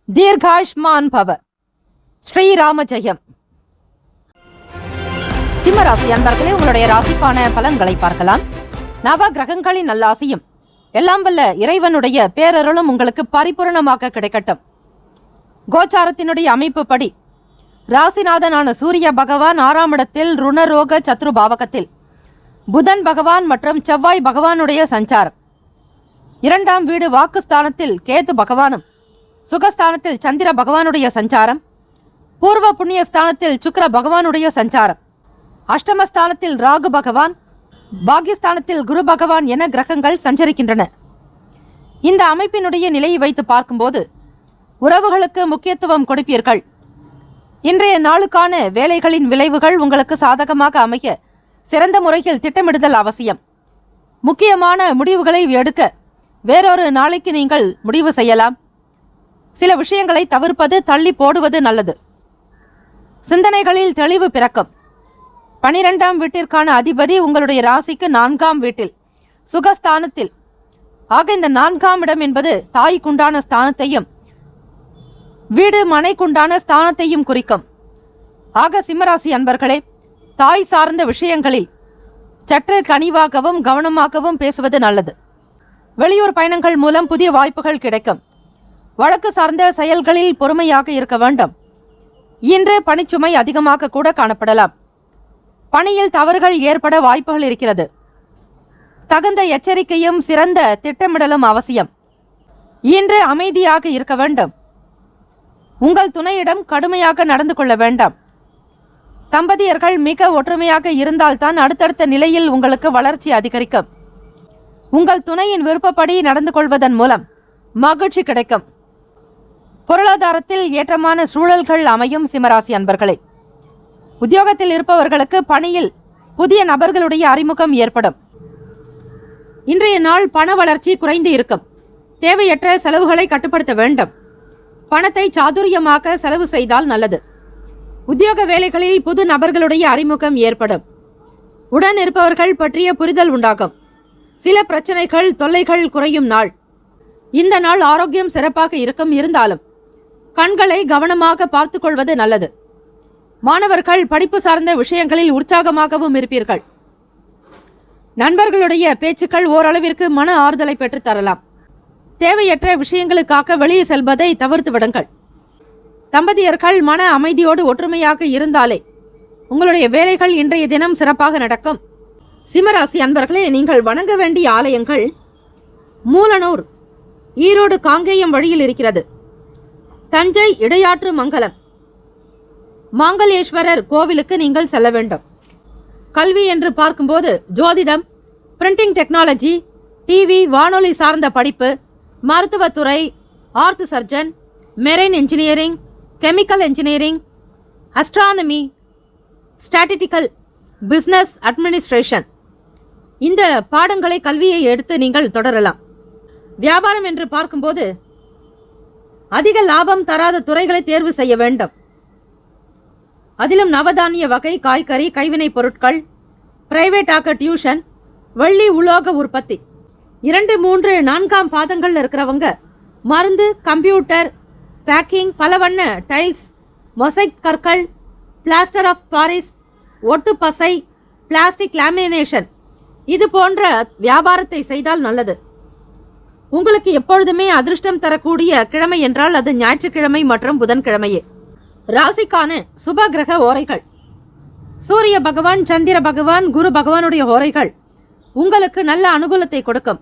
தீர்காஷ்மான் பவ. ஸ்ரீராம ஜெயம். சிம்மராசி அன்பர்களே, உங்களுடைய ராசிக்கான பலன்களை பார்க்கலாம். நவ கிரகங்களின் நல்லாசியும் எல்லாம் வல்ல இறைவனுடைய பேரருளும் உங்களுக்கு பரிபூரணமாக கிடைக்கட்டும். கோச்சாரத்தினுடைய அமைப்பு படி ராசிநாதனான சூரிய பகவான் 6ஆம் இடத்தில் ருணரோக சத்ரு பாவகத்தில், புதன் பகவான் மற்றும் செவ்வாய் பகவானுடைய சஞ்சாரம். 2ஆம் வீடு வாக்குஸ்தானத்தில் கேது பகவானும், சுகஸ்தானத்தில் சந்திர பகவானுடைய சஞ்சாரம், பூர்வ புண்ணிய ஸ்தானத்தில் சுக்கிர பகவானுடைய சஞ்சாரம், அஷ்டமஸ்தானத்தில் ராகு பகவான், பாகியஸ்தானத்தில் குரு பகவான் என கிரகங்கள் சஞ்சரிக்கின்றன. இந்த அமைப்பினுடைய நிலையை வைத்து பார்க்கும்போது உறவுகளுக்கு முக்கியத்துவம் கொடுப்பீர்கள். இன்றைய நாளுக்கான வேலைகளின் விளைவுகள் உங்களுக்கு சாதகமாக அமைய சிறந்த முறையில் திட்டமிடுதல் அவசியம். முக்கியமான முடிவுகளை எடுக்க வேறொரு நாளைக்கு நீங்கள் முடிவு செய்யலாம். சில விஷயங்களை தவிர்ப்பது, தள்ளி போடுவது நல்லது. சிந்தனைகளில் தெளிவு பிறக்கும். 12ஆம் வீட்டிற்கான அதிபதி உங்களுடைய ராசிக்கு 4ஆம் வீட்டில் சுகஸ்தானத்தில். ஆக இந்த 4ஆம் இடம் என்பது தாய்க்குண்டான ஸ்தானத்தையும் வீடு மனைக்குண்டான ஸ்தானத்தையும் குறிக்கும். ஆக சிம்மராசி அன்பர்களே, தாய் சார்ந்த விஷயங்களில் சற்று கனிவாகவும் கவனமாகவும் பேசுவது நல்லது. வெளியூர் பயணங்கள் மூலம் புதிய வாய்ப்புகள் கிடைக்கும். வழக்கு சார்ந்த செயல்களில் பொறுமையாக இருக்க வேண்டும். இன்று பணிச்சுமை அதிகமாக கூட காணப்படலாம். பணியில் தவறுகள் ஏற்பட வாய்ப்புகள் இருக்கிறது. தகுந்த எச்சரிக்கையும் சிறந்த திட்டமிடலும் அவசியம். இன்று அமைதியாக இருக்க வேண்டும். உங்கள் துணையிடம் கடுமையாக நடந்து கொள்ள வேண்டாம். தம்பதியர்கள் மிக ஒற்றுமையாக இருந்தால்தான் அடுத்தடுத்த நிலையில் உங்களுக்கு வளர்ச்சி அதிகரிக்கும். உங்கள் துணையின் விருப்பப்படி நடந்து கொள்வதன் மூலம் மகிழ்ச்சி கிடைக்கும். பொருளாதாரத்தில் ஏற்றமான சூழல்கள் அமையும். சிம்மராசி அன்பர்களே, உத்தியோகத்தில் இருப்பவர்களுக்கு பணியில் புதிய நபர்களுடைய அறிமுகம் ஏற்படும். இன்றைய நாள் பண வளர்ச்சி குறைந்து இருக்கும். தேவையற்ற செலவுகளை கட்டுப்படுத்த வேண்டும். பணத்தை சாதுரியமாக செலவு செய்தால் நல்லது. உத்தியோக வேலைகளில் புது நபர்களுடைய அறிமுகம் ஏற்படும். உடன் இருப்பவர்கள் பற்றிய புரிதல் உண்டாகும். சில பிரச்சனைகள், தொல்லைகள் குறையும் நாள். இந்த நாள் ஆரோக்கியம் சிறப்பாக இருக்கும். இருந்தாலும் கண்களை கவனமாக பார்த்துக் கொள்வது நல்லது. மாணவர்கள் படிப்பு சார்ந்த விஷயங்களில் உற்சாகமாகவும் இருப்பீர்கள். நண்பர்களுடைய பேச்சுக்கள் ஓரளவிற்கு மன ஆறுதலை பெற்று தரலாம். தேவையற்ற விஷயங்களுக்காக வெளியே செல்வதை தவிர்த்து விடுங்கள். தம்பதியர்கள் மன அமைதியோடு ஒற்றுமையாக இருந்தாலே உங்களுடைய வேலைகள் இன்றைய தினம் சிறப்பாக நடக்கும். சிம்மராசி அன்பர்களே, நீங்கள் வணங்க வேண்டிய ஆலயங்கள் மூலனூர், ஈரோடு காங்கேயம் வழியில் இருக்கிறது. தஞ்சை இடையாற்று மங்கலம் மாங்கல்யேஸ்வரர் கோவிலுக்கு நீங்கள் செல்ல வேண்டும். கல்வி என்று பார்க்கும்போது ஜோதிடம், பிரிண்டிங் டெக்னாலஜி, டிவி, வானொலி சார்ந்த படிப்பு, மருத்துவத்துறை, art surgeon, marine engineering, chemical engineering, astronomy, statistical, business administration, இந்த பாடங்களை கல்வியை எடுத்து நீங்கள் தொடரலாம். வியாபாரம் என்று பார்க்கும்போது அதிக லாபம் தராத துறைகளை தேர்வு செய்ய வேண்டும். அதிலும் நவதானிய வகை, காய்கறி, கைவினைப் பொருட்கள், பிரைவேட் ஆக்க டியூஷன், வெள்ளி உலோக உற்பத்தி, 2, 3, 4ஆம் பாதங்கள் இருக்கிறவங்க மருந்து, கம்ப்யூட்டர், பேக்கிங், பலவண்ண டைல்ஸ், மொசைக் கற்கள், பிளாஸ்டர் ஆஃப் பாரிஸ், ஒட்டு பசை, பிளாஸ்டிக் லேமினேஷன், இது போன்ற வியாபாரத்தை செய்தால் நல்லது. உங்களுக்கு எப்பொழுதுமே அதிர்ஷ்டம் தரக்கூடிய கிழமை என்றால் அது ஞாயிற்றுக்கிழமை மற்றும் புதன்கிழமையே. ராசிக்கான சுப கிரக ஓரைகள்: சூரிய பகவான், சந்திர பகவான், குரு பகவானுடைய ஓரைகள் உங்களுக்கு நல்ல அனுகூலத்தை கொடுக்கும்.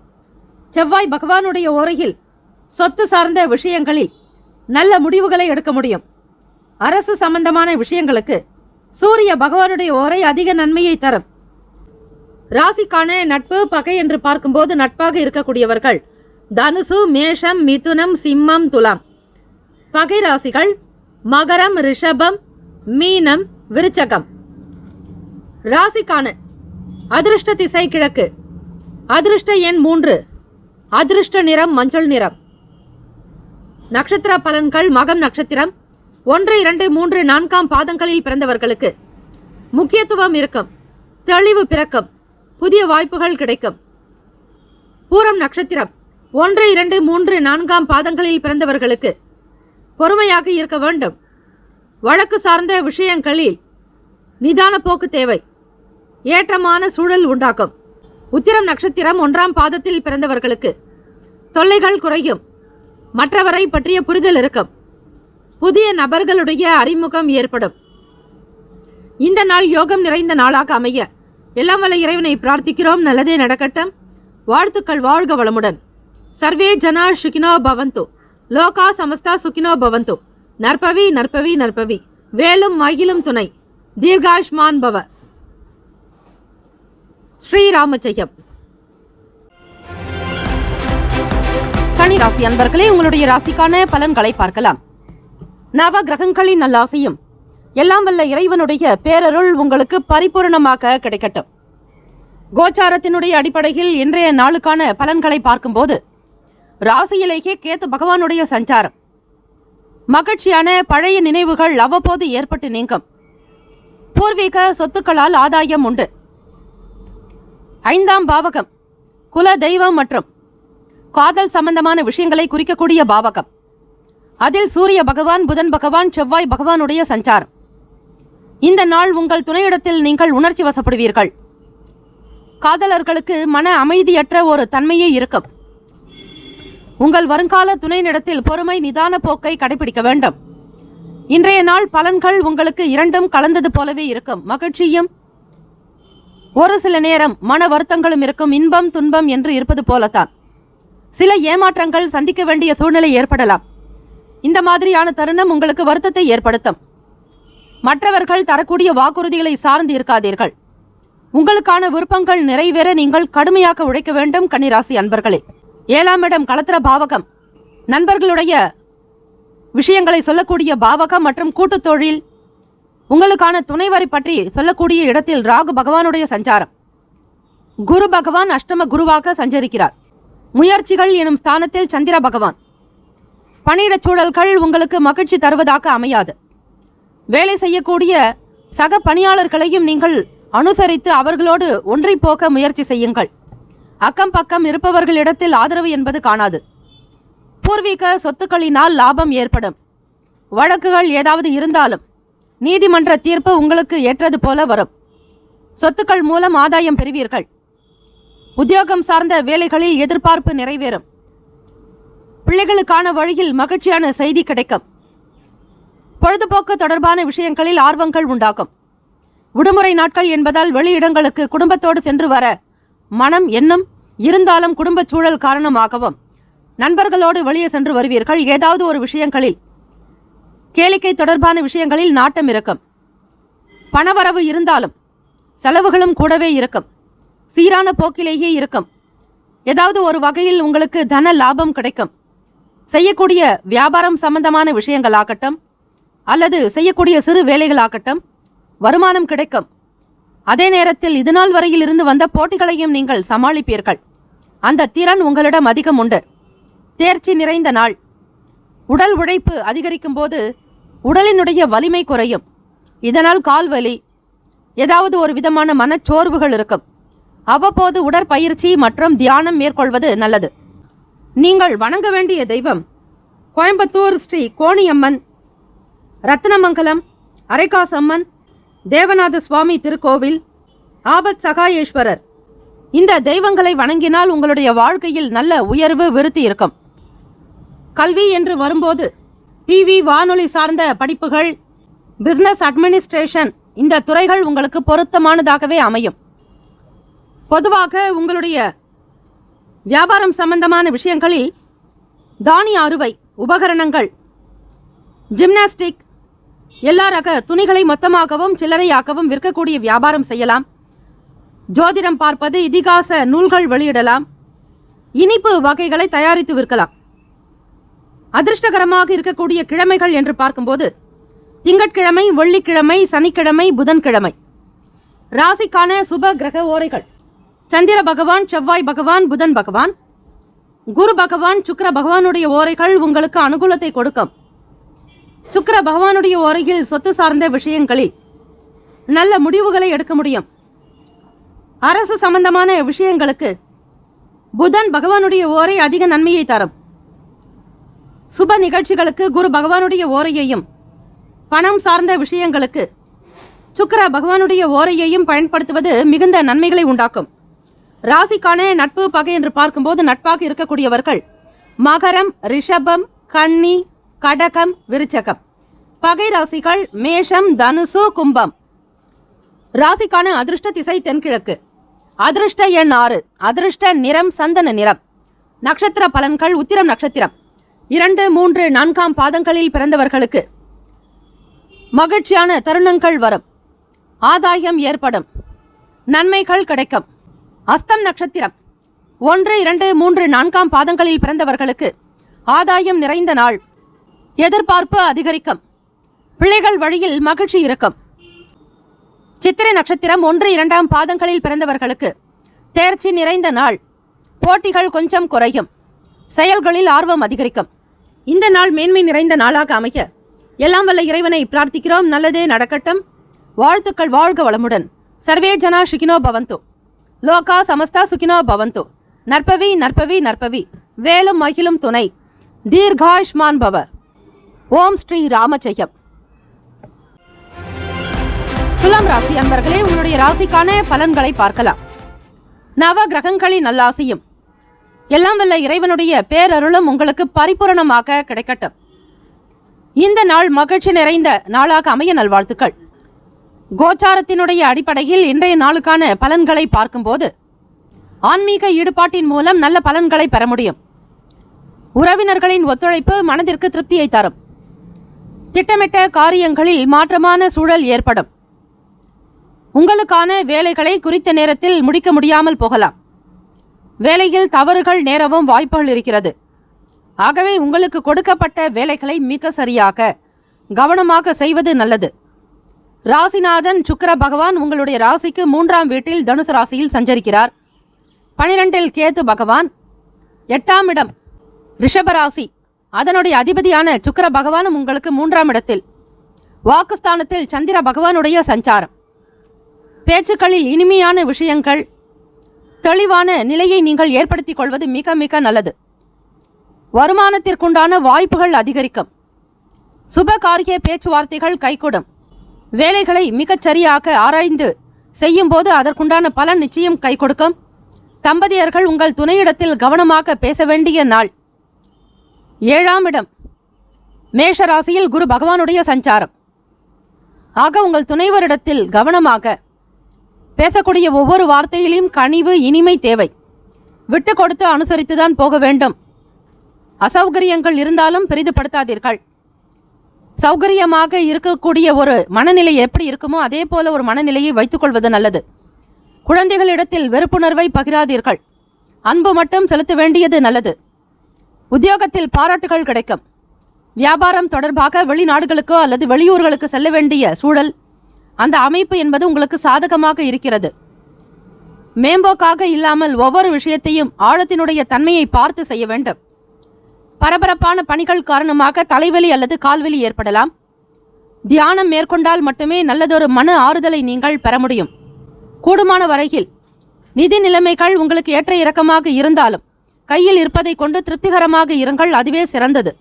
செவ்வாய் பகவானுடைய ஓரையில் சொத்து சார்ந்த விஷயங்களில் நல்ல முடிவுகளை எடுக்க முடியும். அரசு சம்பந்தமான விஷயங்களுக்கு சூரிய பகவானுடைய ஓரை அதிக நன்மையை தரும். ராசிக்கான நட்பு பகை என்று பார்க்கும்போது நட்பாக இருக்கக்கூடியவர்கள் தனுசு, மேஷம், மிதுனம், சிம்மம், துலாம். பகை ராசிகள் மகரம், ரிஷபம், மீனம், விருச்சகம். ராசிக்கான அதிர்ஷ்ட திசை கிழக்கு, அதிர்ஷ்ட எண் 3, அதிர்ஷ்ட நிறம் மஞ்சள் நிறம். நட்சத்திர பலன்கள்: மகம் நட்சத்திரம் 1, 2, 3, 4ஆம் பாதங்களில் பிறந்தவர்களுக்கு முக்கியத்துவம் இருக்கும். தெளிவு பிறக்கும். புதிய வாய்ப்புகள் கிடைக்கும். பூரம் நட்சத்திரம் 1, 2, 3, 4ஆம் பாதங்களில் பிறந்தவர்களுக்கு பொறுமையாக இருக்க வேண்டும். வழக்கு சார்ந்த விஷயங்களில் நிதான போக்கு தேவை. ஏற்றமான சூழல் உண்டாக்கும். உத்திரம் நட்சத்திரம் 1ஆம் பாதத்தில் பிறந்தவர்களுக்கு தொல்லைகள் குறையும். மற்றவரை பற்றிய புரிதல் இருக்கும். புதிய நபர்களுடைய அறிமுகம் ஏற்படும். இந்த நாள் யோகம் நிறைந்த நாளாக அமைய எல்லாம் வல்ல இறைவனை பிரார்த்திக்கிறோம். நல்லதே நடக்கட்டும். வாழ்த்துக்கள். வாழ்க வளமுடன். சர்வே ஜனா சுகினோ பவந்து, லோகா சமஸ்தா சுகினோ பவந்து. நற்பவி நற்பவி நற்பவி. வேலும் மகிழும் துணை. தீர்காஷ்மான் பவ. ஸ்ரீராம ஜெயம். கன்னி ராசி அன்பர்களே, உங்களுடைய ராசிக்கான பலன்களை பார்க்கலாம். நவ கிரகங்களின் நல்லாசையும் எல்லாம் வல்ல இறைவனுடைய பேரருள் உங்களுக்கு பரிபூர்ணமாக கிடைக்கட்டும். கோச்சாரத்தினுடைய அடிப்படையில் இன்றைய நாளுக்கான பலன்களை பார்க்கும்போது ராசியிலேயே கேத்து பகவானுடைய சஞ்சாரம். மகிழ்ச்சியான பழைய நினைவுகள் அவ்வப்போது ஏற்பட்டு நீங்கும். பூர்வீக சொத்துக்களால் ஆதாயம் உண்டு. 5ஆம் பாவகம் குல தெய்வம் மற்றும் காதல் சம்பந்தமான விஷயங்களை குறிக்கக்கூடிய பாவகம். அதில் சூரிய பகவான், புதன் பகவான், செவ்வாய் பகவானுடைய சஞ்சாரம். இந்த நாள் உங்கள் துணையிடத்தில் நீங்கள் உணர்ச்சி வசப்படுவீர்கள். காதலர்களுக்கு மன அமைதியற்ற ஒரு தன்மையே இருக்கும். உங்கள் வருங்கால துணையினிடத்தில் பொறுமை, நிதான போக்கை கடைபிடிக்க வேண்டும். இன்றைய நாள் பலன்கள் உங்களுக்கு இரண்டும் கலந்தது போலவே இருக்கும். மகிழ்ச்சியும் ஒரு சில நேரம் மன வருத்தங்களும் இருக்கும். இன்பம் துன்பம் என்று இருப்பது போலத்தான். சில ஏமாற்றங்கள் சந்திக்க வேண்டிய சூழ்நிலை ஏற்படலாம். இந்த மாதிரியான தருணம் உங்களுக்கு வருத்தத்தை ஏற்படுத்தும். மற்றவர்கள் தரக்கூடிய வாக்குறுதிகளை சார்ந்து இருக்காதீர்கள். உங்களுக்கான விருப்பங்கள் நிறைவேற நீங்கள் கடுமையாக உழைக்க வேண்டும். கன்னிராசி அன்பர்களே, 7ஆம் இடம் களத்திர பாவகம், நண்பர்களுடைய விஷயங்களை சொல்லக்கூடிய பாவகம் மற்றும் கூட்டு தொழில். உங்களுக்கான துணைவரை பற்றி சொல்லக்கூடிய இடத்தில் ராகு பகவானுடைய சஞ்சாரம். குரு பகவான் அஷ்டம குருவாக சஞ்சரிக்கிறார். முயற்சிகள் எனும் ஸ்தானத்தில் சந்திர பகவான். பணியிடச் சூழல்கள் உங்களுக்கு மகிழ்ச்சி தருவதாக அமையாது. வேலை செய்யக்கூடிய சக பணியாளர்களையும் நீங்கள் அனுசரித்து அவர்களோடு ஒன்றை போக்க முயற்சி செய்யுங்கள். அக்கம் பக்கம் இருப்பவர்களிடத்தில் ஆதரவு என்பது காணாது. பூர்வீக சொத்துக்களினால் லாபம் ஏற்படும். வழக்குகள் ஏதாவது இருந்தாலும் நீதிமன்ற தீர்ப்பு உங்களுக்கு ஏற்றது போல வரும். சொத்துக்கள் மூலம் ஆதாயம் பெறுவீர்கள். உத்தியோகம் சார்ந்த வேலைகளில் எதிர்பார்ப்பு நிறைவேறும். பிள்ளைகளுக்கான வழியில் மகிழ்ச்சியான செய்தி கிடைக்கும். பொழுதுபோக்கு தொடர்பான விஷயங்களில் ஆர்வங்கள் உண்டாகும். விடுமுறை நாட்கள் என்பதால் வெளியிடங்களுக்கு குடும்பத்தோடு சென்று வர மனம் எண்ணம் இருந்தாலும் குடும்பச் சூழல் காரணமாகவும் நண்பர்களோடு வெளியே சென்று வருவீர்கள். ஏதாவது ஒரு விஷயங்களில் கேளிக்கை தொடர்பான விஷயங்களில் நாட்டம் இருக்கும். பணவரவு இருந்தாலும் செலவுகளும் கூடவே இருக்கும். சீரான போக்கிலேயே இருக்கும். ஏதாவது ஒரு வகையில் உங்களுக்கு தன லாபம் கிடைக்கும். செய்யக்கூடிய வியாபாரம் சம்பந்தமான விஷயங்களாகட்டும் அல்லது செய்யக்கூடிய சிறு வேலைகளாகட்டும் வருமானம் கிடைக்கும். அதே நேரத்தில் இதுநாள் வரையில் இருந்து வந்த போட்டிகளையும் நீங்கள் சமாளிப்பீர்கள். அந்த திறன் உங்களிடம் அதிகம் உண்டு. தேர்ச்சி நிறைந்த நாள். உடல் உழைப்பு அதிகரிக்கும் போது உடலினுடைய வலிமை குறையும். இதனால் கால்வலி, ஏதாவது ஒரு விதமான மனச்சோர்வுகள் இருக்கும். அவ்வப்போது உடற்பயிற்சி மற்றும் தியானம் மேற்கொள்வது நல்லது. நீங்கள் வணங்க வேண்டிய தெய்வம் கோயம்புத்தூர் ஸ்ரீ கோணியம்மன், ரத்னமங்கலம் அரைக்காசம்மன், தேவநாத சுவாமி திருக்கோவில், ஆபத் சகாயேஸ்வரர். இந்த தெய்வங்களை வணங்கினால் உங்களுடைய வாழ்க்கையில் நல்ல உயர்வு விருத்தி இருக்கும். கல்வி என்று வரும்போது டிவி வானொலி சார்ந்த படிப்புகள், பிசினஸ் அட்மினிஸ்ட்ரேஷன், இந்த துறைகள் உங்களுக்கு பொருத்தமானதாகவே அமையும். பொதுவாக உங்களுடைய வியாபாரம் சம்பந்தமான விஷயங்களில் தானிய அறுவை உபகரணங்கள், ஜிம்னாஸ்டிக், எல்லா ரக துணிகளை மொத்தமாகவும் சில்லறையாகவும் விற்கக்கூடிய வியாபாரம் செய்யலாம். ஜோதிடம் பார்ப்பது, இதிகாச நூல்கள் வெளியிடலாம். இனிப்பு வகைகளை தயாரித்து விற்கலாம். அதிர்ஷ்டகரமாக இருக்கக்கூடிய கிழமைகள் என்று பார்க்கும்போது திங்கட்கிழமை, வெள்ளிக்கிழமை, சனிக்கிழமை, புதன்கிழமை. ராசிக்கான சுப கிரக ஓரைகள்: சந்திர பகவான், செவ்வாய் பகவான், புதன் பகவான், குரு பகவான், சுக்கிர பகவானுடைய ஓரைகள் உங்களுக்கு அனுகூலத்தை கொடுக்கும். சுக்கிர பகவானுடைய ஓரையில் சொத்து சார்ந்த விஷயங்களில் நல்ல முடிவுகளை எடுக்க முடியும். அரசு சம்பந்தமான விஷயங்களுக்கு புதன் பகவானுடைய ஓரை அதிக நன்மையை தரும். சுப நிகழ்ச்சிகளுக்கு குரு பகவானுடைய ஓரையையும், பணம் சார்ந்த விஷயங்களுக்கு சுக்கிர பகவானுடைய ஓரையையும் பயன்படுத்துவது மிகுந்த நன்மைகளை உண்டாக்கும். ராசிக்கான நட்பு பகை என்று பார்க்கும்போது நட்பாக இருக்கக்கூடியவர்கள் மகரம், ரிஷபம், கன்னி, கடகம், விருச்சகம். பகை ராசிகள் மேஷம், தனுசு, கும்பம். ராசிக்கான அதிர்ஷ்ட திசை தென்கிழக்கு. அதிர்ஷ்ட எண் 6. அதிர்ஷ்ட நிறம் சந்தன நிறம். நட்சத்திர பலன்கள்: உத்திரம் நட்சத்திரம் 2, 3, 4 பாதங்களில் பிறந்தவர்களுக்கு மகிழ்ச்சியான தருணங்கள் வரும். ஆதாயம் ஏற்படும். நன்மைகள் கிடைக்கும். அஸ்தம் நட்சத்திரம் 1, 2, 3, 4 பாதங்களில் பிறந்தவர்களுக்கு ஆதாயம் நிறைந்த நாள். எதிர்பார்ப்பு அதிகரிக்கும். பிள்ளைகள் வழியில் மகிழ்ச்சி இருக்கும். சித்திரை நட்சத்திரம் 1, 2 பாதங்களில் பிறந்தவர்களுக்கு தேர்ச்சி நிறைந்த நாள். போட்டிகள் கொஞ்சம் குறையும். செயல்களில் ஆர்வம் அதிகரிக்கும். இந்த நாள் மேன்மை நிறைந்த நாளாக அமைய எல்லாம் வல்ல இறைவனை பிரார்த்திக்கிறோம். நல்லதே நடக்கட்டும். வாழ்த்துக்கள். வாழ்க வளமுடன். சர்வே ஜனா சுகினோ பவந்து. லோகா சமஸ்தா சுகினோ பவந்து. நற்பவி நற்பவி நற்பவி. வேலும் மகிழும் துணை. தீர்காயுஷ்மான் பவ. ஓம் ஸ்ரீ ராமஜெயம். துலாம் ராசி அன்பர்களே, உங்களுடைய ராசிக்கான பலன்களை பார்க்கலாம். நவ கிரகங்களின் நல்லாசியும் எல்லாம் வல்ல இறைவனுடைய பேரருளும் உங்களுக்கு பரிபூரணமாக கிடைக்கட்டும். இந்த நாள் மகிழ்ச்சி நிறைந்த நாளாக அமைய நல்வாழ்த்துக்கள். கோச்சாரத்தினுடைய அடிப்படையில் இன்றைய நாளுக்கான பலன்களை பார்க்கும்போது ஆன்மீக ஈடுபாட்டின் மூலம் நல்ல பலன்களை பெற முடியும். உறவினர்களின் ஒத்துழைப்பு மனதிற்கு திருப்தியை தரும். திட்டமிட்ட காரியங்களில் மாற்றமான சூழல் ஏற்படும். உங்களுக்கான வேலைகளை குறித்த நேரத்தில் முடிக்க முடியாமல் போகலாம். வேலையில் தவறுகள் நேரவும் வாய்ப்புகள் இருக்கிறது. ஆகவே உங்களுக்கு கொடுக்கப்பட்ட வேலைகளை மிக சரியாக கவனமாக செய்வது நல்லது. ராசிநாதன் சுக்கிர பகவான் உங்களுடைய ராசிக்கு 3ஆம் வீட்டில் தனுசு ராசியில் சஞ்சரிக்கிறார். 12இல் கேது பகவான், 8ஆம் இடம் ரிஷபராசி, அதனுடைய அதிபதியான சுக்கிர பகவானும் உங்களுக்கு 3ஆம் இடத்தில். வாக்குஸ்தானத்தில் சந்திர பகவானுடைய சஞ்சாரம். பேச்சுக்களில் இனிமையான விஷயங்கள், தெளிவான நிலையை நீங்கள் ஏற்படுத்திக் கொள்வது மிக மிக நல்லது. வருமானத்திற்குண்டான வாய்ப்புகள் அதிகரிக்கும். சுப காரிய பேச்சுவார்த்தைகள் கைகூடும். வேலைகளை மிகச் சரியாக ஆராய்ந்து செய்யும்போது அதற்குண்டான பலன் நிச்சயம் கை கொடுக்கும். தம்பதியர்கள் உங்கள் துணையிடத்தில் கவனமாக பேச வேண்டிய நாள். 7ஆம் இடம் மேஷ ராசியில் குரு பகவானுடைய சஞ்சாரம். ஆக உங்கள் துணைவரிடத்தில் கவனமாக பேசக்கூடிய ஒவ்வொரு வார்த்தையிலும் கனிவு இனிமை தேவை. விட்டு கொடுத்து அனுசரித்துதான் போக வேண்டும். அசௌகரியங்கள் இருந்தாலும் பெரிதுபடுத்தாதீர்கள். சௌகரியமாக இருக்கக்கூடிய ஒரு மனநிலை எப்படி இருக்குமோ அதே போல ஒரு மனநிலையை வைத்துக்கொள்வது நல்லது. குழந்தைகளிடத்தில் வெறுப்புணர்வை பகிராதீர்கள். அன்பு மட்டும் செலுத்த வேண்டியது நல்லது. உத்தியோகத்தில் பாராட்டுகள் கிடைக்கும். வியாபாரம் தொடர்பாக வெளிநாடுகளுக்கோ அல்லது வெளியூர்களுக்கு செல்ல வேண்டிய சூழல், அந்த அமைப்பு என்பது உங்களுக்கு சாதகமாக இருக்கிறது. மேம்போக்காக இல்லாமல் ஒவ்வொரு விஷயத்தையும் ஆழத்தினுடைய தன்மையை பார்த்து செய்ய வேண்டும். பரபரப்பான பணிகள் காரணமாக தலைவலி அல்லது கால்வலி ஏற்படலாம். தியானம் மேற்கொண்டால் மட்டுமே நல்லதொரு மன ஆறுதலை நீங்கள் பெற முடியும். கூடுமான வரையில் நிதி நிலைமைகள் உங்களுக்கு ஏற்ற இறக்கமாக இருந்தாலும் கையில் இருப்பதை கொண்டு திருப்திகரமாக இருங்கள், அதுவே சிறந்தது.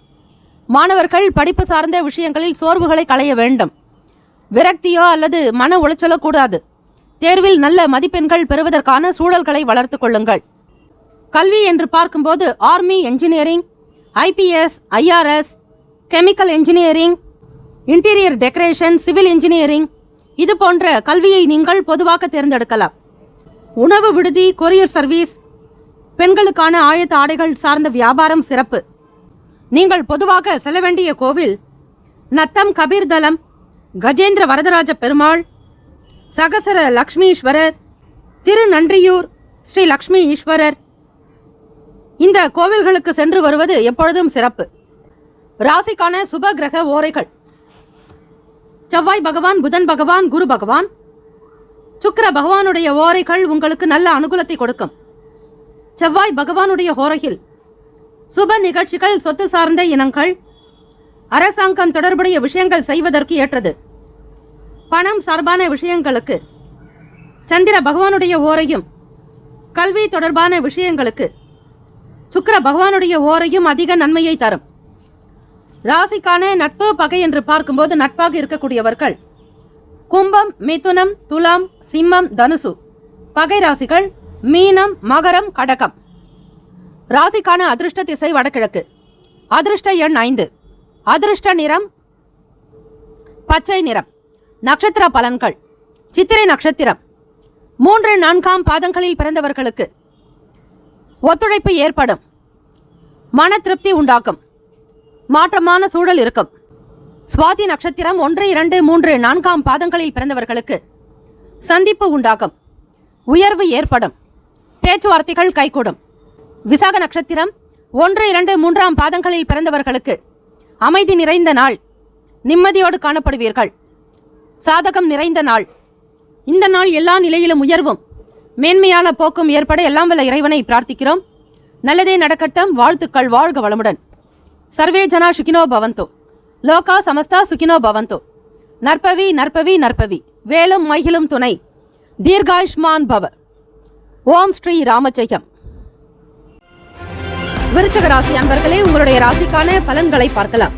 மாணவர்கள் படிப்பு சார்ந்த விஷயங்களில் சோர்வுகளை களைய வேண்டும். விரக்தியோ அல்லது மன உளைச்சலோ கூடாது. தேர்வில் நல்ல மதிப்பெண்கள் பெறுவதற்கான சூழல்களை வளர்த்து கொள்ளுங்கள். கல்வி என்று பார்க்கும்போது army engineering, IPS, IRS, chemical engineering, interior decoration, civil engineering இது போன்ற கல்வியை நீங்கள் பொதுவாக தேர்ந்தெடுக்கலாம். உணவு விடுதி, கொரியர் சர்வீஸ், பெண்களுக்கான ஆயத்த ஆடைகள் சார்ந்த வியாபாரம் சிறப்பு. நீங்கள் பொதுவாக செல்ல வேண்டிய கோவில் நத்தம் கபீர்தலம், கஜேந்திர வரதராஜ பெருமாள், சகசர லக்ஷ்மீஸ்வரர், திருநன்றியூர் ஸ்ரீ லக்ஷ்மி ஈஸ்வரர். இந்த கோவில்களுக்கு சென்று வருவது எப்பொழுதும் சிறப்பு. ராசிக்கான சுப கிரக ஓரைகள்: செவ்வாய் பகவான், புதன் பகவான், குரு பகவான், சுக்கிர பகவானுடைய ஓரைகள் உங்களுக்கு நல்ல அனுகூலத்தை கொடுக்கும். செவ்வாய் பகவானுடைய ஓரையில் சுப நிகழ்ச்சிகள், சொத்து சார்ந்த இனங்கள், அரசாங்கம் தொடர்புடைய விஷயங்கள் செய்வதற்கு ஏற்றது. பணம் சார்பான விஷயங்களுக்கு சந்திர பகவானுடைய ஓரையும், கல்வி தொடர்பான விஷயங்களுக்கு சுக்கிர பகவானுடைய ஓரையும் அதிக நன்மையை தரும். ராசிக்கான நட்பு பகை என்று பார்க்கும்போது நட்பாக இருக்கக்கூடியவர்கள் கும்பம், மிதுனம், துலாம், சிம்மம், தனுசு. பகை ராசிகள் மீனம், மகரம், கடகம். ராசிக்கான அதிர்ஷ்ட திசை வடகிழக்கு. அதிர்ஷ்ட எண் 5. அதிர்ஷ்ட நிறம் பச்சை நிறம். நட்சத்திர பலன்கள்: சித்திரை நட்சத்திரம் 3, 4ஆம் பாதங்களில் பிறந்தவர்களுக்கு ஒத்துழைப்பு ஏற்படும். மன திருப்தி உண்டாக்கும். மாற்றமான சூழல் இருக்கும். சுவாதி நட்சத்திரம் 1, 2, 3, 4ஆம் பாதங்களில் பிறந்தவர்களுக்கு சந்திப்பு உண்டாகும். உயர்வு ஏற்படும். பேச்சுவார்த்தைகள் கைகூடும். விசாக நட்சத்திரம் 1, 2, 3ஆம் பாதங்களில் பிறந்தவர்களுக்கு அமைதி நிறைந்த நாள். நிம்மதியோடு காணப்படுவீர்கள். சாதகம் நிறைந்த நாள். இந்த நாள் எல்லா நிலையிலும் உயர்வும் மேன்மையான போக்கும் ஏற்பட எல்லாம் வல்ல இறைவனை பிரார்த்திக்கிறோம். நல்லதே நடக்கட்டும். வாழ்த்துக்கள். வாழ்க வளமுடன். சர்வே ஜனா சுகினோ பவந்தோ. லோகா சமஸ்தா சுகினோ பவந்தோ. நற்பவி நற்பவி நற்பவி. வேலும் மகிழும் துணை. தீர்காயுஷ்மான் பவ. ஓம் ஸ்ரீ ராமஜெயம். விருச்சிக ராசி அன்பர்களே, உங்களுடைய ராசிக்கான பலன்களை பார்க்கலாம்.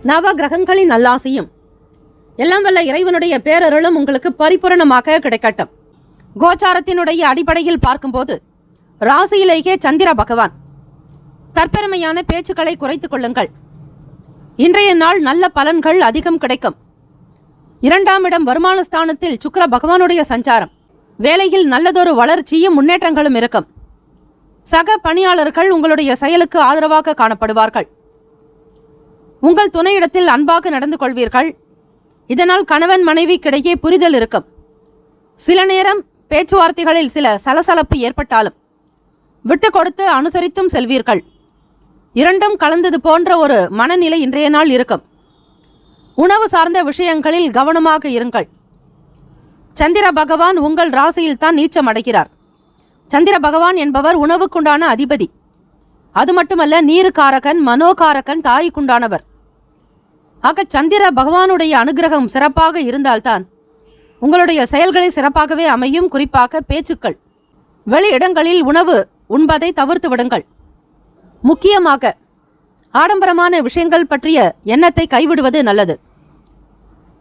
நவ கிரகங்களின் நல்லாசியும் எல்லாம் வல்ல இறைவனுடைய பேரருளும் உங்களுக்கு பரிபூரணமாக கிடைக்கட்டும். கோச்சாரத்தினுடைய அடிப்படையில் பார்க்கும்போது ராசியிலேயே சந்திர பகவான். தற்பெருமையான பேச்சுக்களை குறைத்துக் கொள்ளுங்கள். இன்றைய நாள் நல்ல பலன்கள் அதிகம் கிடைக்கும். 2ஆம் இடம் வருமான ஸ்தானத்தில் சுக்கிர பகவானுடைய சஞ்சாரம். வேலையில் நல்லதொரு வளர்ச்சியும் முன்னேற்றங்களும் இருக்கும். சக பணியாளர்கள் உங்களுடைய செயலுக்கு ஆதரவாக காணப்படுவார்கள். உங்கள் துணையிடத்தில் அன்பாக நடந்து கொள்வீர்கள். இதனால் கணவன் மனைவிக்கிடையே புரிதல் இருக்கும். சில நேரம் பேச்சுவார்த்தைகளில் சில சலசலப்பு ஏற்பட்டாலும் விட்டு கொடுத்து அனுசரித்தும் செல்வீர்கள். இரண்டும் கலந்தது போன்ற ஒரு மனநிலை இன்றைய நாள் இருக்கும். உணவு சார்ந்த விஷயங்களில் கவனமாக இருங்கள். சந்திர பகவான் உங்கள் ராசியில் தான் நீச்சம் அடைகிறார். சந்திர பகவான் என்பவர் உணவுக்குண்டான அதிபதி. அது மட்டுமல்ல, நீருக்காரகன், மனோகாரகன், தாய்க்குண்டானவர். ஆக சந்திர பகவானுடைய அனுகிரகம் சிறப்பாக இருந்தால்தான் உங்களுடைய செயல்களை சிறப்பாகவே அமையும். குறிப்பாக பேச்சுக்கள். வெளி இடங்களில் உணவு உண்பதை தவிர்த்து விடுங்கள். முக்கியமாக ஆடம்பரமான விஷயங்கள் பற்றிய எண்ணத்தை கைவிடுவது நல்லது.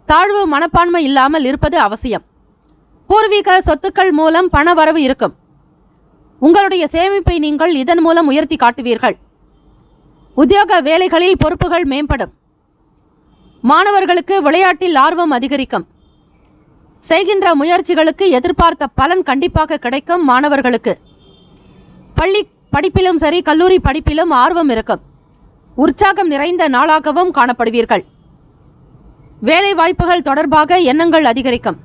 தாழ்வு மனப்பான்மை இல்லாமல் இருப்பது அவசியம். பூர்வீக சொத்துக்கள் மூலம் பண வரவு இருக்கும். உங்களுடைய சேமிப்பை நீங்கள் இதன் மூலம் உயர்த்தி காட்டுவீர்கள். உத்தியோக வேலைகளில் பொறுப்புகள் மேம்படும். மாணவர்களுக்கு விளையாட்டில் ஆர்வம் அதிகரிக்கும். செய்கின்ற முயற்சிகளுக்கு எதிர்பார்த்த பலன் கண்டிப்பாக கிடைக்கும். மாணவர்களுக்கு பள்ளி படிப்பிலும் சரி, கல்லூரி படிப்பிலும் ஆர்வம் இருக்கும். உற்சாகம் நிறைந்த நாளாகவும் காணப்படுவீர்கள். வேலை வாய்ப்புகள் தொடர்பாக எண்ணங்கள் அதிகரிக்கும்.